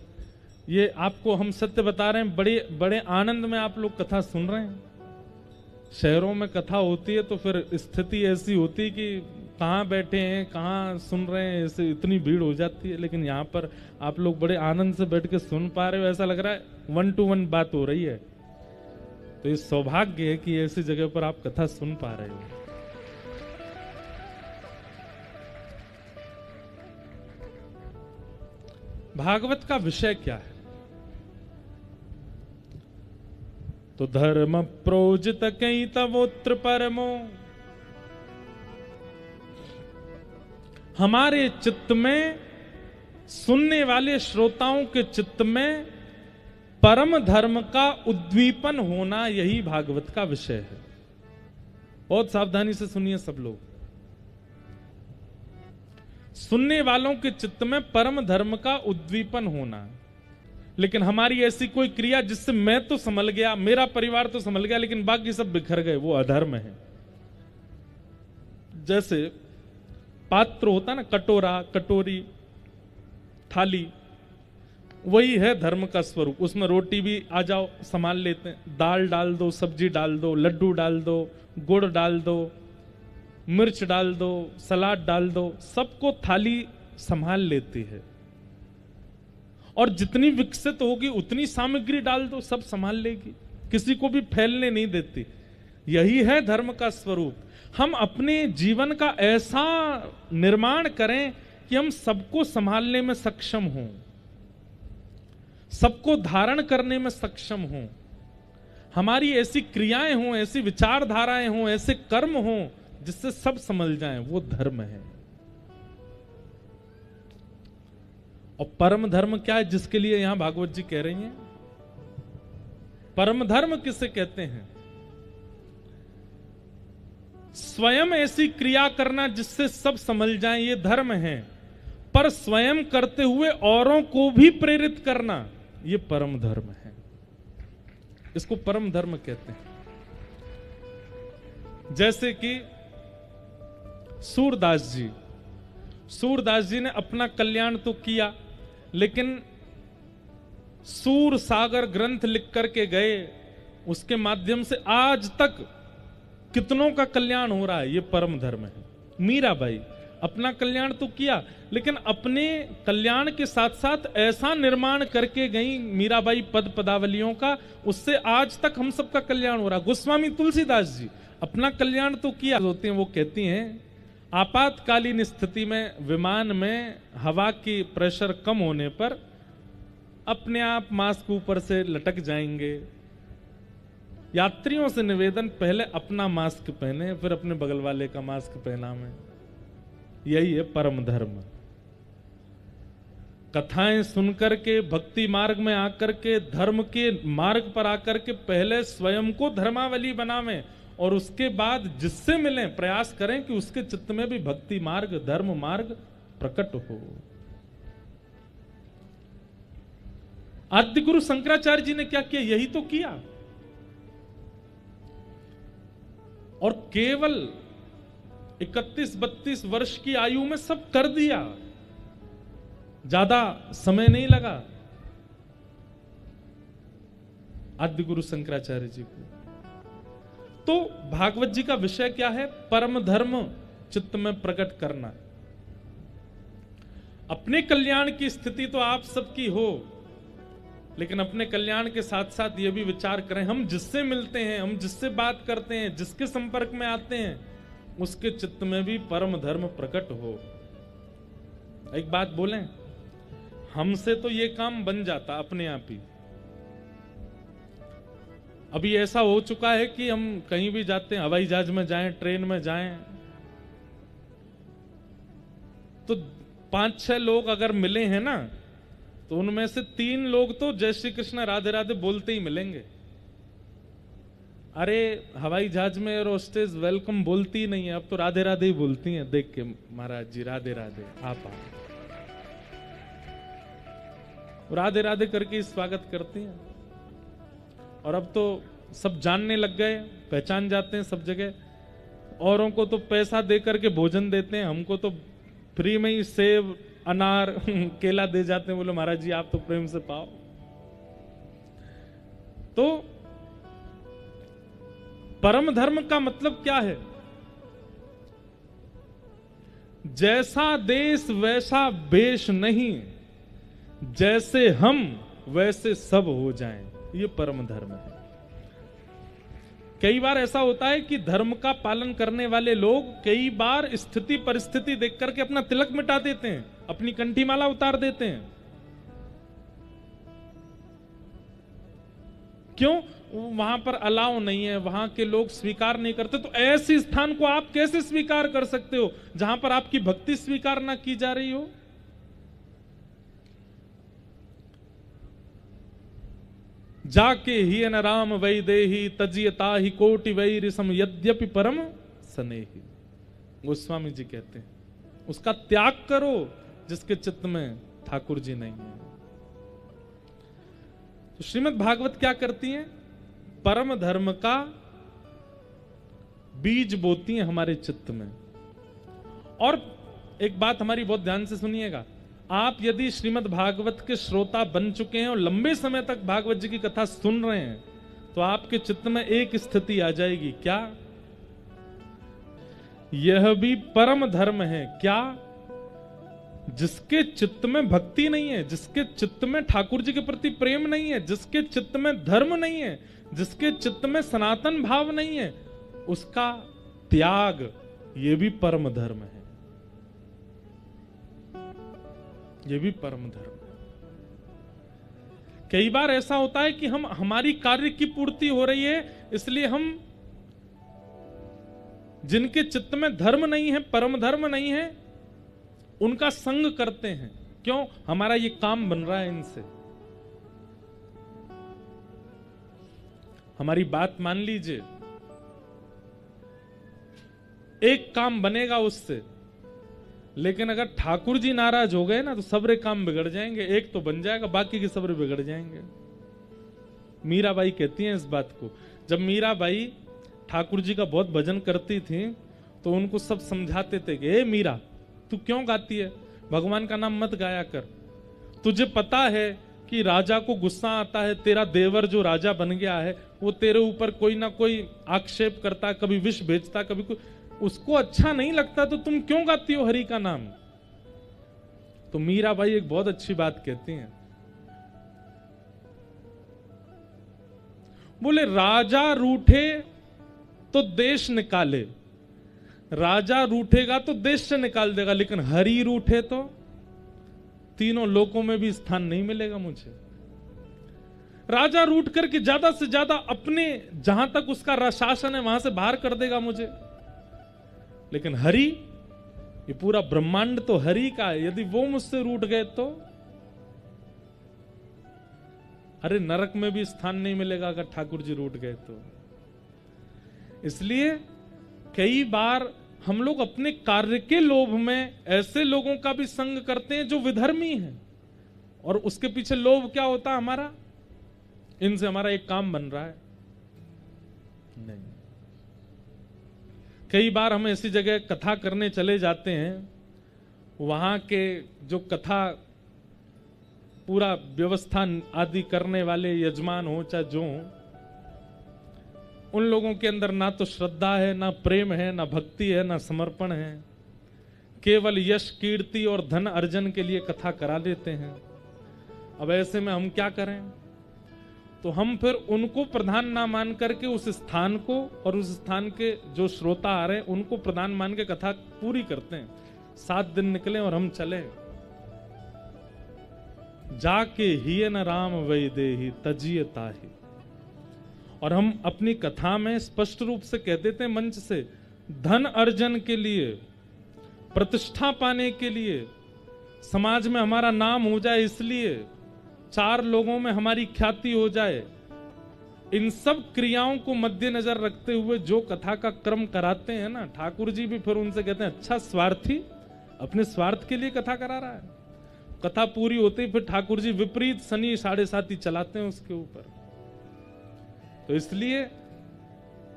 ये आपको हम सत्य बता रहे हैं, बड़े बड़े आनंद में आप लोग कथा सुन रहे हैं। शहरों में कथा होती है तो फिर स्थिति ऐसी होती है कि कहाँ बैठे हैं, कहाँ सुन रहे हैं, ऐसे इतनी भीड़ हो जाती है। लेकिन यहाँ पर आप लोग बड़े आनंद से बैठ के सुन पा रहे हो, ऐसा लग रहा है 1 to 1 बात हो रही है। तो ये सौभाग्य है कि ऐसी जगह पर आप कथा सुन पा रहे हो। भागवत का विषय क्या है? तो धर्म प्रोजित कई तवोत्र परमो, हमारे चित्त में, सुनने वाले श्रोताओं के चित्त में परम धर्म का उद्दीपन होना, यही भागवत का विषय है। बहुत सावधानी से सुनिए सब लोग। सुनने वालों के चित्त में परम धर्म का उद्दीपन होना। लेकिन हमारी ऐसी कोई क्रिया जिससे मैं तो संभल गया, मेरा परिवार तो संभल गया, लेकिन बाकी सब बिखर गए, वो अधर्म है। जैसे पात्र होता ना, कटोरा, कटोरी, थाली, वही है धर्म का स्वरूप। उसमें रोटी भी आ जाओ संभाल लेते हैं, दाल डाल दो, सब्जी डाल दो, लड्डू डाल दो, गुड़ डाल दो, मिर्च डाल दो, सलाद डाल दो, सबको थाली संभाल लेती है। और जितनी विकसित होगी उतनी सामग्री डाल दो, सब संभाल लेगी, किसी को भी फैलने नहीं देती। यही है धर्म का स्वरूप। हम अपने जीवन का ऐसा निर्माण करें कि हम सबको संभालने में सक्षम हों, सबको धारण करने में सक्षम हों। हमारी ऐसी क्रियाएं हों, ऐसी विचारधाराएं हों, ऐसे कर्म हों जिससे सब समझ जाएं, वो धर्म है। और परम धर्म क्या है जिसके लिए यहां भागवत जी कह रही हैं? परम धर्म किसे कहते हैं? स्वयं ऐसी क्रिया करना जिससे सब समझ जाएं, ये धर्म है। पर स्वयं करते हुए औरों को भी प्रेरित करना, ये परम धर्म है। इसको परम धर्म कहते हैं। जैसे कि सूरदास जी ने अपना कल्याण तो किया, लेकिन सूर सागर ग्रंथ लिख करके गए, उसके माध्यम से आज तक कितनों का कल्याण हो रहा है, ये परम धर्म है। मीराबाई अपना कल्याण तो किया, लेकिन अपने कल्याण के साथ साथ ऐसा निर्माण करके गई मीराबाई पद पदावलियों का, उससे आज तक हम सबका कल्याण हो रहा। गोस्वामी तुलसीदास जी अपना कल्याण तो किया। होती हैं, वो कहती हैं आपातकालीन स्थिति में विमान में हवा की प्रेशर कम होने पर अपने आप मास्क ऊपर से लटक जाएंगे। यात्रियों से निवेदन, पहले अपना मास्क पहने, फिर अपने बगल वाले का मास्क पहना में। यही है परम धर्म। कथाएं सुनकर के, भक्ति मार्ग में आकर के, धर्म के मार्ग पर आकर के पहले स्वयं को धर्मावली बनावें और उसके बाद जिससे मिलें प्रयास करें कि उसके चित्त में भी भक्ति मार्ग, धर्म मार्ग प्रकट हो। आद्य गुरु शंकराचार्य जी ने क्या किया? यही तो किया। और केवल 31-32 वर्ष की आयु में सब कर दिया, ज्यादा समय नहीं लगा आद्य गुरु शंकराचार्य जी को। तो भागवत जी का विषय क्या है? परम धर्म चित्त में प्रकट करना। अपने कल्याण की स्थिति तो आप सबकी हो, लेकिन अपने कल्याण के साथ साथ यह भी विचार करें, हम जिससे मिलते हैं, हम जिससे बात करते हैं, जिसके संपर्क में आते हैं, उसके चित्त में भी परम धर्म प्रकट हो। एक बात बोलें, हमसे तो ये काम बन जाता अपने आप ही। अभी ऐसा हो चुका है कि हम कहीं भी जाते हैं, हवाई जहाज में जाएं, ट्रेन में जाएं, तो 5-6 लोग अगर मिले हैं ना, तो उनमें से 3 लोग तो जय श्री कृष्ण राधे राधे बोलते ही मिलेंगे। अरे हवाई जहाज में एयर होस्टेस वेलकम बोलती ही नहीं है, अब तो राधे राधे ही बोलती हैं, देख के महाराज जी राधे राधे, आप राधे राधे करके स्वागत करती हैं। और अब तो सब जानने लग गए, पहचान जाते हैं सब जगह। औरों को तो पैसा दे करके भोजन देते हैं, हमको तो फ्री में ही सेब, अनार, केला दे जाते हैं, बोले महाराज जी आप तो प्रेम से पाओ। तो परम धर्म का मतलब क्या है? जैसा देश वैसा वेश नहीं, जैसे हम वैसे सब हो जाएं, ये परम धर्म है। कई बार ऐसा होता है कि धर्म का पालन करने वाले लोग कई बार स्थिति परिस्थिति देख करके अपना तिलक मिटा देते हैं, अपनी कंठीमाला उतार देते हैं। क्यों? वहां पर अलाउ नहीं है, वहां के लोग स्वीकार नहीं करते। तो ऐसे स्थान को आप कैसे स्वीकार कर सकते हो जहां पर आपकी भक्ति स्वीकार ना की जा रही हो? जाके ही न राम वै देही तजियता ही कोटि वै रिसम यद्यपि परम स्नेही। गोस्वामी जी कहते हैं उसका त्याग करो जिसके चित्त में ठाकुर जी नहीं है। तो श्रीमद् भागवत क्या करती है? परम धर्म का बीज बोती है हमारे चित्त में। और एक बात हमारी बहुत ध्यान से सुनिएगा, आप यदि श्रीमद् भागवत के श्रोता बन चुके हैं और लंबे समय तक भागवत जी की कथा सुन रहे हैं, तो आपके चित्त में एक स्थिति आ जाएगी। क्या? यह भी परम धर्म है। क्या? जिसके चित्त में भक्ति नहीं है, जिसके चित्त में ठाकुर जी के प्रति प्रेम नहीं है, जिसके चित्त में धर्म नहीं है, जिसके चित्त में सनातन भाव नहीं है, उसका त्याग ये भी परम धर्म है। ये भी परम धर्म है। कई बार ऐसा होता है कि हम हमारी कार्य की पूर्ति हो रही है, इसलिए हम जिनके चित्त में धर्म नहीं है, परम धर्म नहीं है, उनका संग करते हैं। क्यों? हमारा ये काम बन रहा है इनसे। हमारी बात मान लीजिए, एक काम बनेगा उससे, लेकिन अगर ठाकुर जी नाराज हो गए ना तो सबरे काम बिगड़ जाएंगे। एक तो बन जाएगा, बाकी के सबरे बिगड़ जाएंगे। मीराबाई कहती हैं इस बात को। जब मीराबाई ठाकुर जी का बहुत भजन करती थी तो उनको सब समझाते थे कि ए मीरा, तू क्यों गाती है? भगवान का नाम मत गाया कर। तुझे पता है कि राजा को गुस्सा आता है, तेरा देवर जो राजा बन गया है वो तेरे ऊपर कोई ना कोई आक्षेप करता, कभी विष भेजता, कभी कोई, उसको अच्छा नहीं लगता, तो तुम क्यों गाती हो हरि का नाम? तो मीराबाई एक बहुत अच्छी बात कहती हैं, बोले राजा रूठे तो देश निकाले, राजा रूठेगा तो देश से निकाल देगा, लेकिन हरि रूठे तो तीनों लोकों में भी स्थान नहीं मिलेगा मुझे। राजा रूठ करके ज्यादा से ज्यादा अपने जहां तक उसका शासन है वहां से बाहर कर देगा मुझे, लेकिन हरि, ये पूरा ब्रह्मांड तो हरि का है, यदि वो मुझसे रूठ गए तो अरे नरक में भी स्थान नहीं मिलेगा अगर ठाकुर जी रूठ गए तो। इसलिए कई बार हम लोग अपने कार्य के लोभ में ऐसे लोगों का भी संग करते हैं जो विधर्मी हैं, और उसके पीछे लोभ क्या होता है हमारा, इनसे हमारा एक काम बन रहा है। नहीं, कई बार हम ऐसी जगह कथा करने चले जाते हैं, वहां के जो कथा पूरा व्यवस्था आदि करने वाले यजमान हो चाहे जो हो, उन लोगों के अंदर ना तो श्रद्धा है, ना प्रेम है, ना भक्ति है, ना समर्पण है, केवल यश कीर्ति और धन अर्जन के लिए कथा करा देते हैं। अब ऐसे में हम क्या करें? तो हम फिर उनको प्रधान ना मान करके उस स्थान को और उस स्थान के जो श्रोता आ रहे हैं उनको प्रधान मान के कथा पूरी करते हैं। 7 दिन निकले और हम चले, जाके ही न राम वैदेही तजिए ताही, और हम अपनी कथा में स्पष्ट रूप से कह देते हैं मंच से, धन अर्जन के लिए, प्रतिष्ठा पाने के लिए, समाज में हमारा नाम हो जाए, इसलिए 4 लोगों में हमारी ख्याति हो जाए, इन सब क्रियाओं को मद्देनजर रखते हुए जो कथा का क्रम कराते हैं ना, ठाकुर जी भी फिर उनसे कहते हैं अच्छा स्वार्थी, अपने स्वार्थ के लिए कथा करा रहा है। कथा पूरी होते ही फिर ठाकुर जी विपरीत शनि 7.5 चलाते हैं उसके ऊपर। तो इसलिए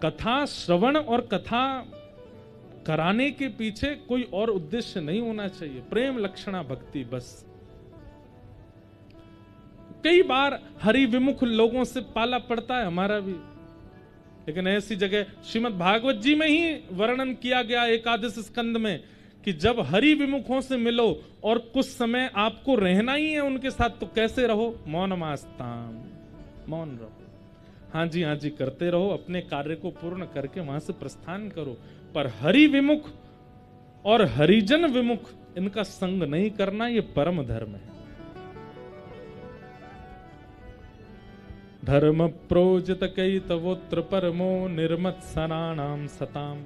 कथा श्रवण और कथा कराने के पीछे कोई और उद्देश्य नहीं होना चाहिए, प्रेम लक्षणा भक्ति बस। कई बार हरि विमुख लोगों से पाला पड़ता है हमारा भी, लेकिन ऐसी जगह श्रीमद् भागवत जी में ही वर्णन किया गया एकादश स्कंद में कि जब हरि विमुखों से मिलो और कुछ समय आपको रहना ही है उनके साथ, तो कैसे रहो? मौनमास्ताम, मौन रहो, हाँ जी करते रहो, अपने कार्य को पूर्ण करके वहां से प्रस्थान करो, पर हरि विमुख और हरिजन विमुख इनका संग नहीं करना, ये परम धर्म है। धर्म प्रोजित कई तवोत्र परमो निर्मत सनानाम सताम।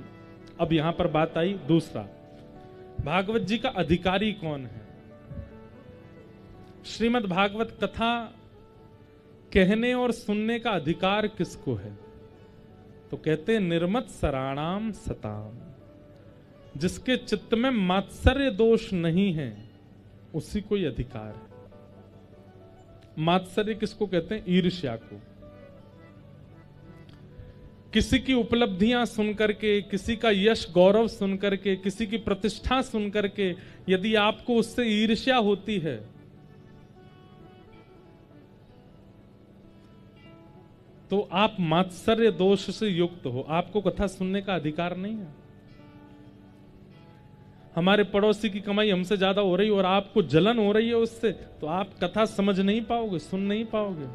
अब यहां पर बात आई दूसरा, भागवत जी का अधिकारी कौन है? श्रीमद् भागवत कथा कहने और सुनने का अधिकार किसको है? तो कहते हैं निर्मत सराणाम सताम, जिसके चित्त में मात्सर्य दोष नहीं है उसी को ही अधिकार है। मात्सर्य किसको कहते हैं? ईर्ष्या को। किसी की उपलब्धियां सुनकर के, किसी का यश गौरव सुनकर के, किसी की प्रतिष्ठा सुनकर के यदि आपको उससे ईर्ष्या होती है तो आप मात्सर्य दोष से युक्त हो, आपको कथा सुनने का अधिकार नहीं है। हमारे पड़ोसी की कमाई हमसे ज्यादा हो रही और आपको जलन हो रही है उससे, तो आप कथा समझ नहीं पाओगे, सुन नहीं पाओगे।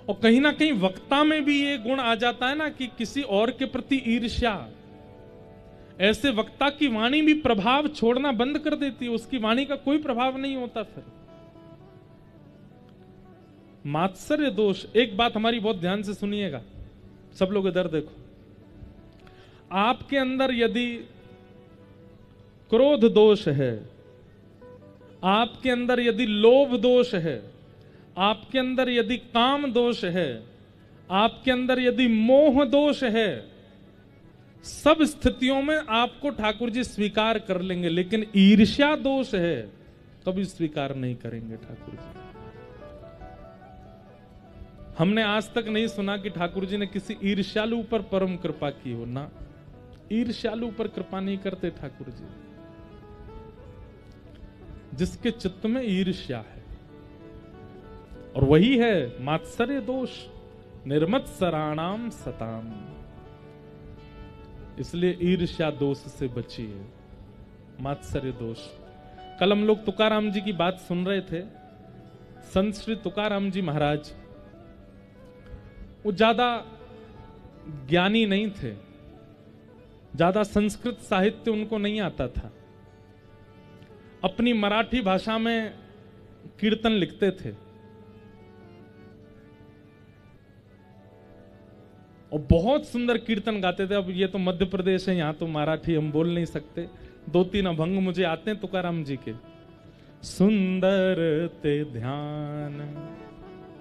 और कहीं ना कहीं वक्ता में भी ये गुण आ जाता है ना कि किसी और के प्रति ईर्ष्या, ऐसे वक्ता की वाणी भी प्रभाव छोड़ना बंद कर देती है, उसकी वाणी का कोई प्रभाव नहीं होता फिर। मात्सर्य दोष, एक बात हमारी बहुत ध्यान से सुनिएगा सब लोग, इधर देखो। आपके अंदर यदि क्रोध दोष है, आपके अंदर यदि लोभ दोष है, आपके अंदर यदि काम दोष है, आपके अंदर यदि मोह दोष है, सब स्थितियों में आपको ठाकुर जी स्वीकार कर लेंगे, लेकिन ईर्ष्या दोष है कभी स्वीकार नहीं करेंगे ठाकुर जी। हमने आज तक नहीं सुना कि ठाकुर जी ने किसी ईर्ष्यालु पर परम कृपा की हो, ना, ईर्ष्यालु पर कृपा नहीं करते ठाकुर जी। जिसके चित्त में ईर्ष्या है, और वही है मात्सर्य दोष, निर्मत सराणाम सताम। इसलिए ईर्ष्या दोष से बचिए, मात्सर्य दोष। कल हम लोग तुकाराम जी की बात सुन रहे थे। संत श्री तुकाराम जी महाराज, वो ज्यादा ज्ञानी नहीं थे, ज्यादा संस्कृत साहित्य उनको नहीं आता था, अपनी मराठी भाषा में कीर्तन लिखते थे और बहुत सुंदर कीर्तन गाते थे। अब ये तो मध्य प्रदेश है, यहां तो मराठी हम बोल नहीं सकते, 2-3 अभंग मुझे आते हैं तुकाराम जी के। सुंदर ते ध्यान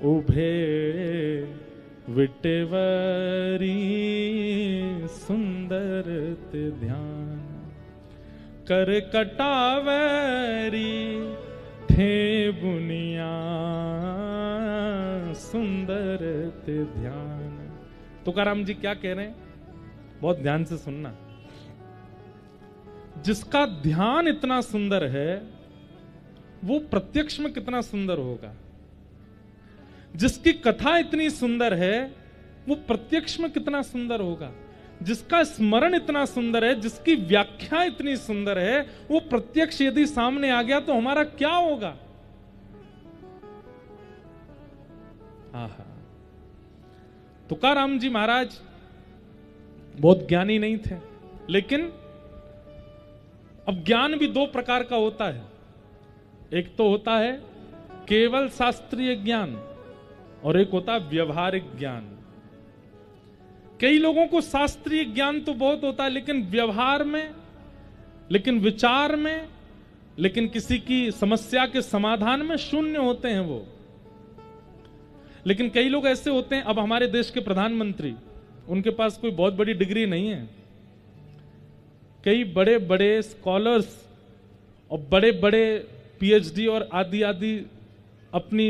उभे विटेवरी सुंदर ते ध्यान, कर कटावरी थे बुनिया सुंदर ते ध्यान। तुकाराम जी क्या कह रहे हैं, बहुत ध्यान से सुनना। जिसका ध्यान इतना सुंदर है वो प्रत्यक्ष में कितना सुंदर होगा। जिसकी कथा इतनी सुंदर है वो प्रत्यक्ष में कितना सुंदर होगा। जिसका स्मरण इतना सुंदर है, जिसकी व्याख्या इतनी सुंदर है, वो प्रत्यक्ष यदि सामने आ गया तो हमारा क्या होगा। आहा, तुकाराम जी महाराज बहुत ज्ञानी नहीं थे, लेकिन अब ज्ञान भी दो प्रकार का होता है। एक तो होता है केवल शास्त्रीय ज्ञान और एक होता है व्यवहारिक ज्ञान। कई लोगों को शास्त्रीय ज्ञान तो बहुत होता है, लेकिन व्यवहार में, लेकिन विचार में, लेकिन किसी की समस्या के समाधान में शून्य होते हैं वो। लेकिन कई लोग ऐसे होते हैं, अब हमारे देश के प्रधानमंत्री, उनके पास कोई बहुत बड़ी डिग्री नहीं है। कई बड़े बड़े स्कॉलर्स और बड़े बड़े पीएचडी और आदि आदि अपनी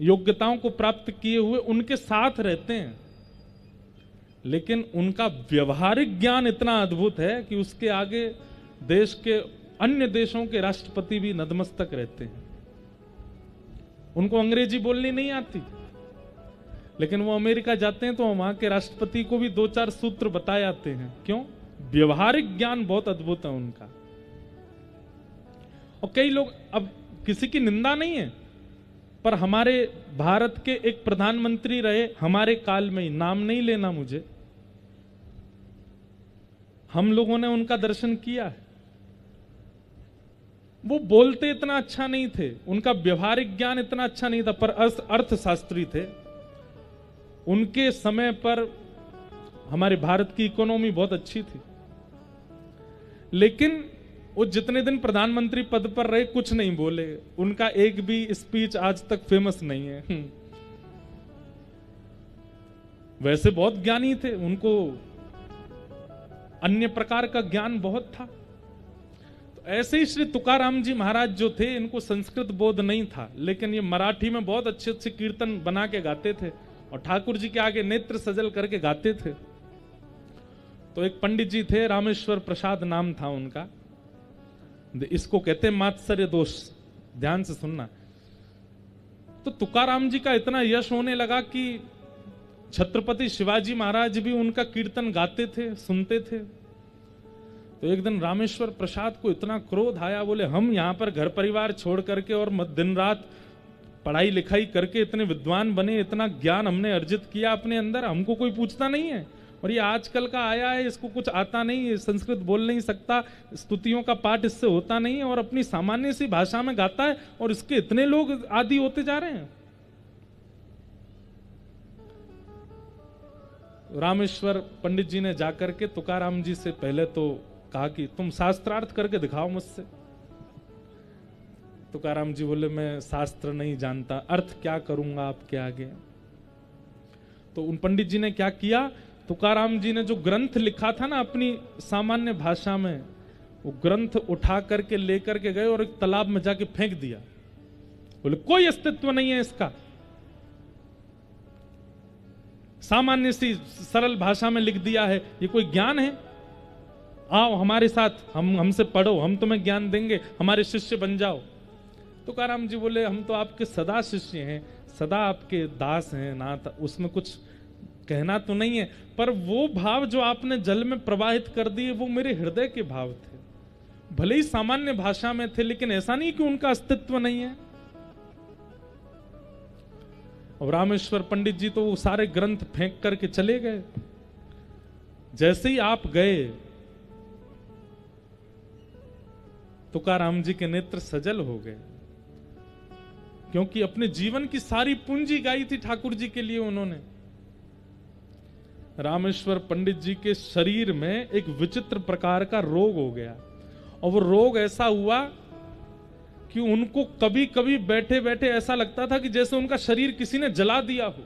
योग्यताओं को प्राप्त किए हुए उनके साथ रहते हैं, लेकिन उनका व्यवहारिक ज्ञान इतना अद्भुत है कि उसके आगे देश के अन्य देशों के राष्ट्रपति भी नतमस्तक रहते हैं। उनको अंग्रेजी बोलनी नहीं आती, लेकिन वो अमेरिका जाते हैं तो वहां के राष्ट्रपति को भी 2-4 सूत्र बताए जाते हैं। क्यों? व्यवहारिक ज्ञान बहुत अद्भुत है उनका। और कई लोग, अब किसी की निंदा नहीं है, पर हमारे भारत के एक प्रधानमंत्री रहे हमारे काल में ही, नाम नहीं लेना मुझे, हम लोगों ने उनका दर्शन किया है। वो बोलते इतना अच्छा नहीं थे, उनका व्यवहारिक ज्ञान इतना अच्छा नहीं था, पर अर्थशास्त्री थे। उनके समय पर हमारे भारत की इकोनॉमी बहुत अच्छी थी, लेकिन वो जितने दिन प्रधानमंत्री पद पर रहे कुछ नहीं बोले। उनका एक भी स्पीच आज तक फेमस नहीं है। वैसे बहुत ज्ञानी थे, उनको अन्य प्रकार का ज्ञान बहुत था। तो ऐसे ही श्री तुकाराम जी महाराज जो थे, इनको संस्कृत बोध नहीं था, लेकिन ये मराठी में बहुत अच्छे अच्छे कीर्तन बना के गाते थे और ठाकुर जी के आगे नेत्र सजल करके गाते थे। तो एक पंडित जी थे, रामेश्वर प्रसाद नाम था उनका। इसको कहते हैं मात्सर्य दोष, ध्यान से सुनना। तो तुकाराम जी का इतना यश होने लगा कि छत्रपति शिवाजी महाराज भी उनका कीर्तन गाते थे, सुनते थे। तो एक दिन रामेश्वर प्रसाद को इतना क्रोध आया, बोले हम यहां पर घर परिवार छोड़ करके और दिन रात पढ़ाई लिखाई करके इतने विद्वान बने, इतना ज्ञान हमने अर्जित किया अपने अंदर, हमको कोई पूछता नहीं है। और ये आजकल का आया है, इसको कुछ आता नहीं, संस्कृत बोल नहीं सकता, स्तुतियों का पाठ इससे होता नहीं है, और अपनी सामान्य सी भाषा में गाता है, और इसके इतने लोग आदी होते जा रहे हैं। रामेश्वर पंडित जी ने जाकर के तुकाराम जी से पहले तो कहा कि तुम शास्त्रार्थ करके दिखाओ मुझसे। तुकाराम जी बोले मैं शास्त्र नहीं जानता, अर्थ क्या करूंगा आपके आगे। तो उन पंडित जी ने क्या किया, तुकाराम जी ने जो ग्रंथ लिखा था ना अपनी सामान्य भाषा में, वो ग्रंथ उठा करके लेकर के गए और एक तालाब में जाके फेंक दिया। बोले कोई अस्तित्व नहीं है इसका, सामान्य सी सरल भाषा में लिख दिया है, ये कोई ज्ञान है? आओ हमारे साथ, हमसे पढ़ो, हम तुम्हें ज्ञान देंगे, हमारे शिष्य बन जाओ। तुकाराम जी बोले हम तो आपके सदा शिष्य हैं, सदा आपके दास हैं, ना उसमें कुछ कहना तो नहीं है, पर वो भाव जो आपने जल में प्रवाहित कर दिए वो मेरे हृदय के भाव थे। भले ही सामान्य भाषा में थे, लेकिन ऐसा नहीं कि उनका अस्तित्व नहीं है। और रामेश्वर पंडित जी तो वो सारे ग्रंथ फेंक करके चले गए। जैसे ही आप गए, तुकाराम जी के नेत्र सजल हो गए, क्योंकि अपने जीवन की सारी पूंजी गाई थी ठाकुर जी के लिए उन्होंने। रामेश्वर पंडित जी के शरीर में एक विचित्र प्रकार का रोग हो गया, और वो रोग ऐसा हुआ कि उनको कभी कभी बैठे बैठे ऐसा लगता था कि जैसे उनका शरीर किसी ने जला दिया हो।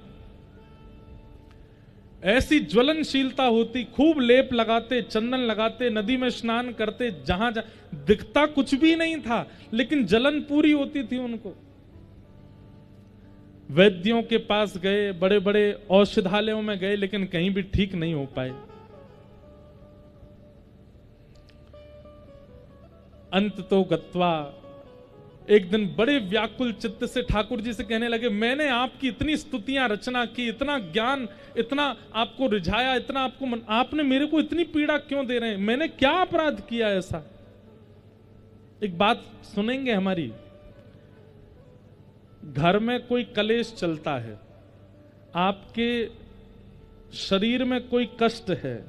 ऐसी ज्वलनशीलता होती, खूब लेप लगाते, चंदन लगाते, नदी में स्नान करते, जहां दिखता कुछ भी नहीं था, लेकिन जलन पूरी होती थी उनको। वैद्यों के पास गए, बड़े बड़े औषधालयों में गए, लेकिन कहीं भी ठीक नहीं हो पाए। अंत तो गत्वा एक दिन बड़े व्याकुल चित्त से ठाकुर जी से कहने लगे, मैंने आपकी इतनी स्तुतियां रचना की, इतना ज्ञान, इतना आपको रिझाया, इतना आपको आपने मेरे को इतनी पीड़ा क्यों दे रहे हैं? मैंने क्या अपराध किया ऐसा? एक बात सुनेंगे हमारी। घर में कोई कलेश चलता है, आपके शरीर में कोई कष्ट है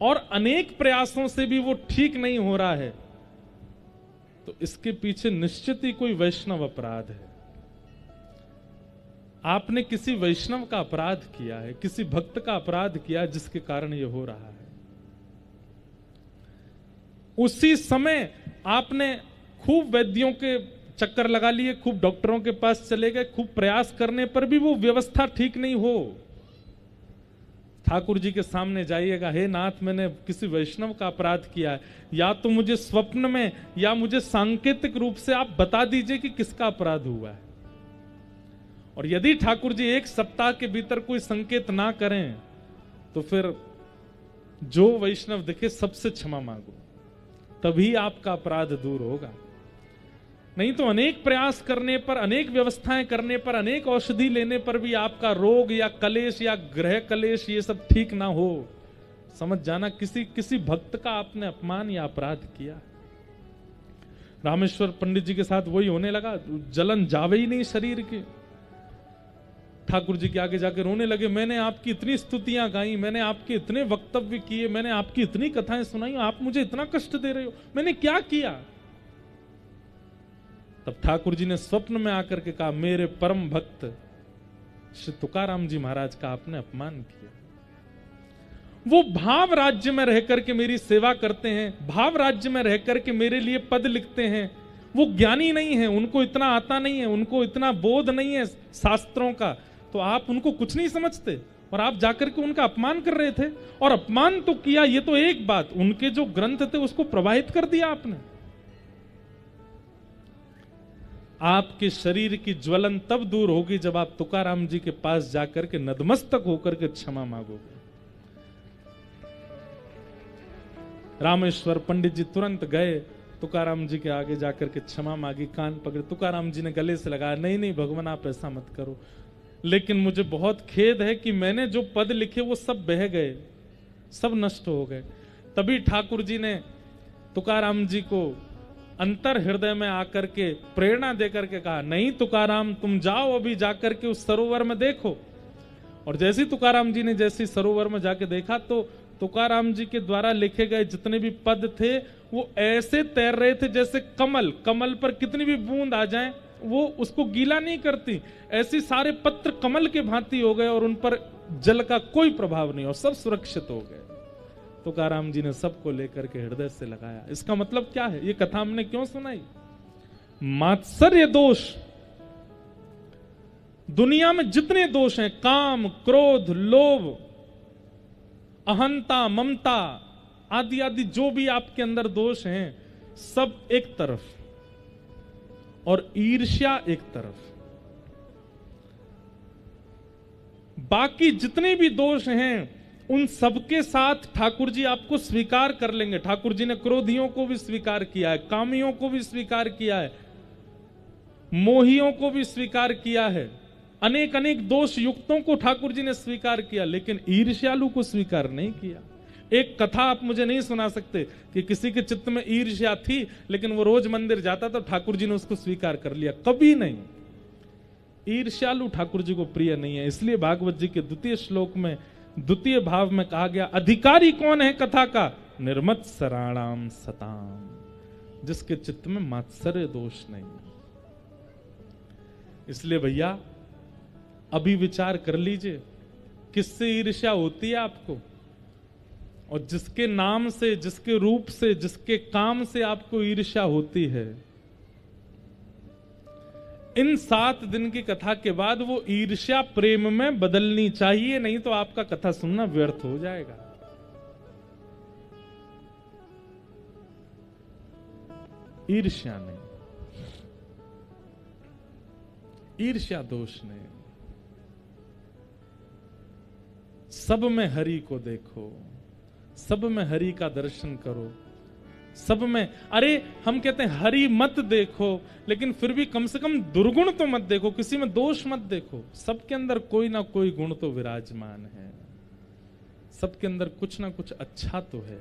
और अनेक प्रयासों से भी वो ठीक नहीं हो रहा है, तो इसके पीछे निश्चित ही कोई वैष्णव अपराध है। आपने किसी वैष्णव का अपराध किया है, किसी भक्त का अपराध किया जिसके कारण ये हो रहा है। उसी समय आपने खूब वैद्यों के चक्कर लगा लिए, खूब डॉक्टरों के पास चले गए, खूब प्रयास करने पर भी वो व्यवस्था ठीक नहीं हो। ठाकुर जी के सामने जाइएगा, हे नाथ मैंने किसी वैष्णव का अपराध किया है, या तो मुझे स्वप्न में या मुझे सांकेतिक रूप से आप बता दीजिए कि किसका अपराध हुआ है। और यदि ठाकुर जी एक सप्ताह के भीतर कोई संकेत ना करें तो फिर जो वैष्णव दिखे सबसे क्षमा मांगो, तभी आपका अपराध दूर होगा। नहीं तो अनेक प्रयास करने पर, अनेक व्यवस्थाएं करने पर, अनेक औषधि लेने पर भी आपका रोग या कलेश या ग्रह कलेश ये सब ठीक ना हो, समझ जाना किसी भक्त का आपने अपमान या अपराध किया। रामेश्वर पंडित जी के साथ वही होने लगा, जलन जावे ही नहीं शरीर की। ठाकुर जी के आगे जाकर रोने लगे, मैंने आपकी इतनी स्तुतियां गाई, मैंने आपके इतने वक्तव्य किए, मैंने आपकी इतनी कथाएं सुनाई, आप मुझे इतना कष्ट दे रहे हो, मैंने क्या किया? तब ठाकुर जी ने स्वप्न में आकर के कहा, मेरे परम भक्त श्री तुकाराम जी महाराज का आपने अपमान किया। वो भाव राज्य में रह करके मेरी सेवा करते हैं, भाव राज्य में रह करके मेरे लिए पद लिखते हैं। वो ज्ञानी नहीं है, उनको इतना आता नहीं है, उनको इतना बोध नहीं है शास्त्रों का, तो आप उनको कुछ नहीं समझते और आप जाकर के उनका अपमान कर रहे थे। और अपमान तो किया, ये तो एक बात, उनके जो ग्रंथ थे उसको प्रवाहित कर दिया आपने। आपके शरीर की ज्वलन तब दूर होगी जब आप तुकाराम जी के पास जाकर के नतमस्तक होकर के क्षमा मांगोगे। रामेश्वर पंडित जी तुरंत गए, तुकाराम जी के आगे जाकर के क्षमा मांगी, कान पकड़े। तुकाराम जी ने गले से लगाया, नहीं नहीं भगवान आप ऐसा मत करो, लेकिन मुझे बहुत खेद है कि मैंने जो पद लिखे वो सब बह गए, सब नष्ट हो गए। तभी ठाकुर जी ने तुकाराम जी को अंतर हृदय में आकर के प्रेरणा देकर के कहा, नहीं तुकाराम तुम जाओ अभी जाकर के उस सरोवर में देखो। और जैसे तुकाराम जी ने जैसे सरोवर में जाके देखा तो तुकाराम जी के द्वारा लिखे गए जितने भी पद थे वो ऐसे तैर रहे थे जैसे कमल, कमल पर कितनी भी बूंद आ जाए वो उसको गीला नहीं करती, ऐसे सारे पत्र कमल के भांति हो गए और उन पर जल का कोई प्रभाव नहीं और सब सुरक्षित हो गए। तुकाराम जी ने सबको लेकर के हृदय से लगाया। इसका मतलब क्या है, ये कथा हमने क्यों सुनाई? मात्सर्य दोष, दुनिया में जितने दोष हैं, काम, क्रोध, लोभ, अहंता, ममता आदि आदि जो भी आपके अंदर दोष हैं, सब एक तरफ और ईर्ष्या एक तरफ। बाकी जितने भी दोष हैं उन सबके साथ ठाकुर जी आपको स्वीकार कर लेंगे। ठाकुर जी ने क्रोधियों को भी स्वीकार किया है, कामियों को भी स्वीकार किया है, मोहियों को भी स्वीकार किया है, अनेक अनेक दोष युक्तों को ठाकुर जी ने स्वीकार किया, लेकिन ईर्ष्यालु को स्वीकार नहीं किया। एक कथा आप मुझे नहीं सुना सकते कि किसी के चित्त में ईर्ष्या थी लेकिन वो रोज मंदिर जाता तो ठाकुर जी ने उसको स्वीकार कर लिया, कभी नहीं। ईर्ष्यालु ठाकुर जी को प्रिय नहीं है। इसलिए भागवत जी के द्वितीय श्लोक में द्वितीय भाव में कहा गया, अधिकारी कौन है कथा का? निर्मत्सराणाम सताम, जिसके चित्त में मात्सर्य दोष नहीं। इसलिए भैया अभी विचार कर लीजिए किससे ईर्ष्या होती है आपको, और जिसके नाम से, जिसके रूप से, जिसके काम से आपको ईर्ष्या होती है, इन 7 दिन की कथा के बाद वो ईर्ष्या प्रेम में बदलनी चाहिए, नहीं तो आपका कथा सुनना व्यर्थ हो जाएगा। ईर्ष्या नहीं, ईर्ष्या दोष नहीं। सब में हरि को देखो, सब में हरि का दर्शन करो, सब में। अरे हम कहते हैं हरि मत देखो, लेकिन फिर भी कम से कम दुर्गुण तो मत देखो, किसी में दोष मत देखो। सबके अंदर कोई ना कोई गुण तो विराजमान है, सबके अंदर कुछ ना कुछ अच्छा तो है।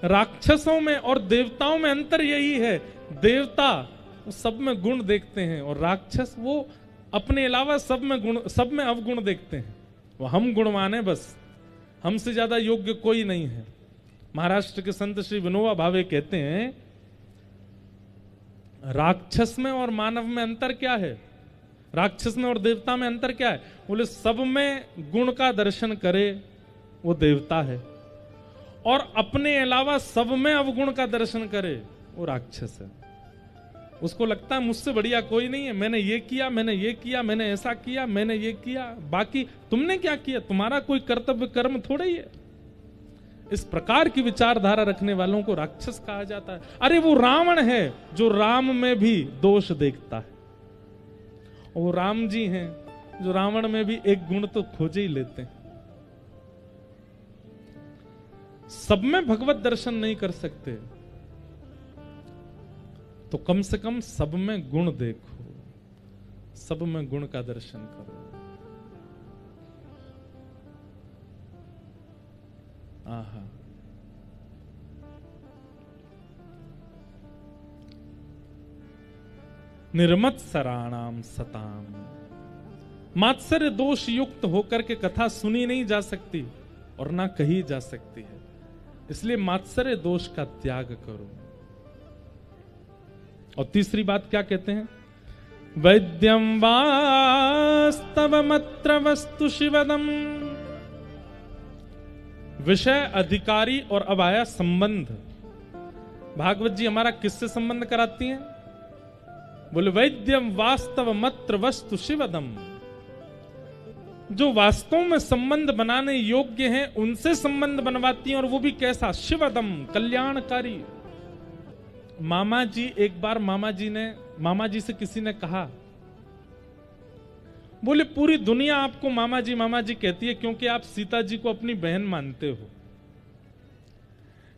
राक्षसों में और देवताओं में अंतर यही है, देवता सब में गुण देखते हैं और राक्षस वो अपने अलावा सब में गुण, सब में अवगुण देखते हैं। वो हम गुणवान है, बस हमसे ज्यादा योग्य कोई नहीं है। महाराष्ट्र के संत श्री विनोबा भावे कहते हैं, राक्षस में और मानव में अंतर क्या है, राक्षस में और देवता में अंतर क्या है? बोले सब में गुण का दर्शन करे वो देवता है, और अपने अलावा सब में अवगुण का दर्शन करे वो राक्षस है। उसको लगता है मुझसे बढ़िया कोई नहीं है, मैंने ये किया, मैंने ये किया, मैंने ऐसा किया, मैंने ये किया, बाकी तुमने क्या किया, तुम्हारा कोई कर्तव्य कर्म थोड़ा ही है। इस प्रकार की विचारधारा रखने वालों को राक्षस कहा जाता है। अरे वो रावण है जो राम में भी दोष देखता है, वो राम जी हैं जो रावण में भी एक गुण तो खोज ही लेते हैं। सब में भगवत दर्शन नहीं कर सकते तो कम से कम सब में गुण देखो, सब में गुण का दर्शन करो। आहा, निर्मत्सराणाम सताम। मात्सर्य दोष युक्त होकर के कथा सुनी नहीं जा सकती और ना कही जा सकती है, इसलिए मात्सर्य दोष का त्याग करो। और तीसरी बात क्या कहते हैं? वैद्यम वास्तवमत्र वस्तु शिवदम। विषय, अधिकारी और अब आया संबंध। भागवत जी हमारा किससे संबंध कराती हैं? बोले वैद्यम वास्तवमत्र वस्तु शिवदम। जो वास्तव में संबंध बनाने योग्य हैं उनसे संबंध बनवाती हैं, और वो भी कैसा? शिवदम, कल्याणकारी। मामा जी, एक बार मामा जी से किसी ने कहा, बोले पूरी दुनिया आपको मामा जी कहती है क्योंकि आप सीता जी को अपनी बहन मानते हो,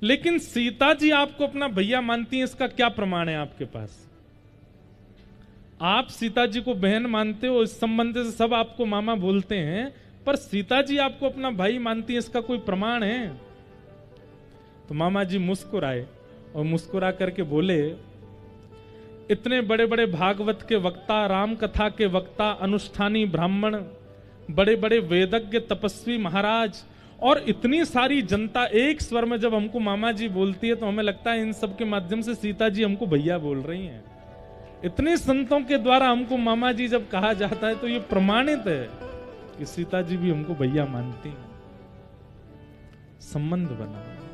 लेकिन सीता जी आपको अपना भैया मानती हैं, इसका क्या प्रमाण है आपके पास? आप सीता जी को बहन मानते हो, इस संबंध से सब आपको मामा बोलते हैं, पर सीता जी आपको अपना भाई मानती है, इसका कोई प्रमाण है? तो मामा जी मुस्कुराए और मुस्कुरा करके बोले, इतने बड़े बड़े भागवत के वक्ता, राम कथा के वक्ता, अनुष्ठानी ब्राह्मण, बड़े बड़े वेदज्ञ तपस्वी महाराज और इतनी सारी जनता एक स्वर में जब हमको मामा जी बोलती है तो हमें लगता है इन सब के माध्यम से सीता जी हमको भैया बोल रही हैं। इतने संतों के द्वारा हमको मामा जी जब कहा जाता है तो ये प्रमाणित है कि सीता जी भी हमको भैया मानती हैं। संबंध बनाओ।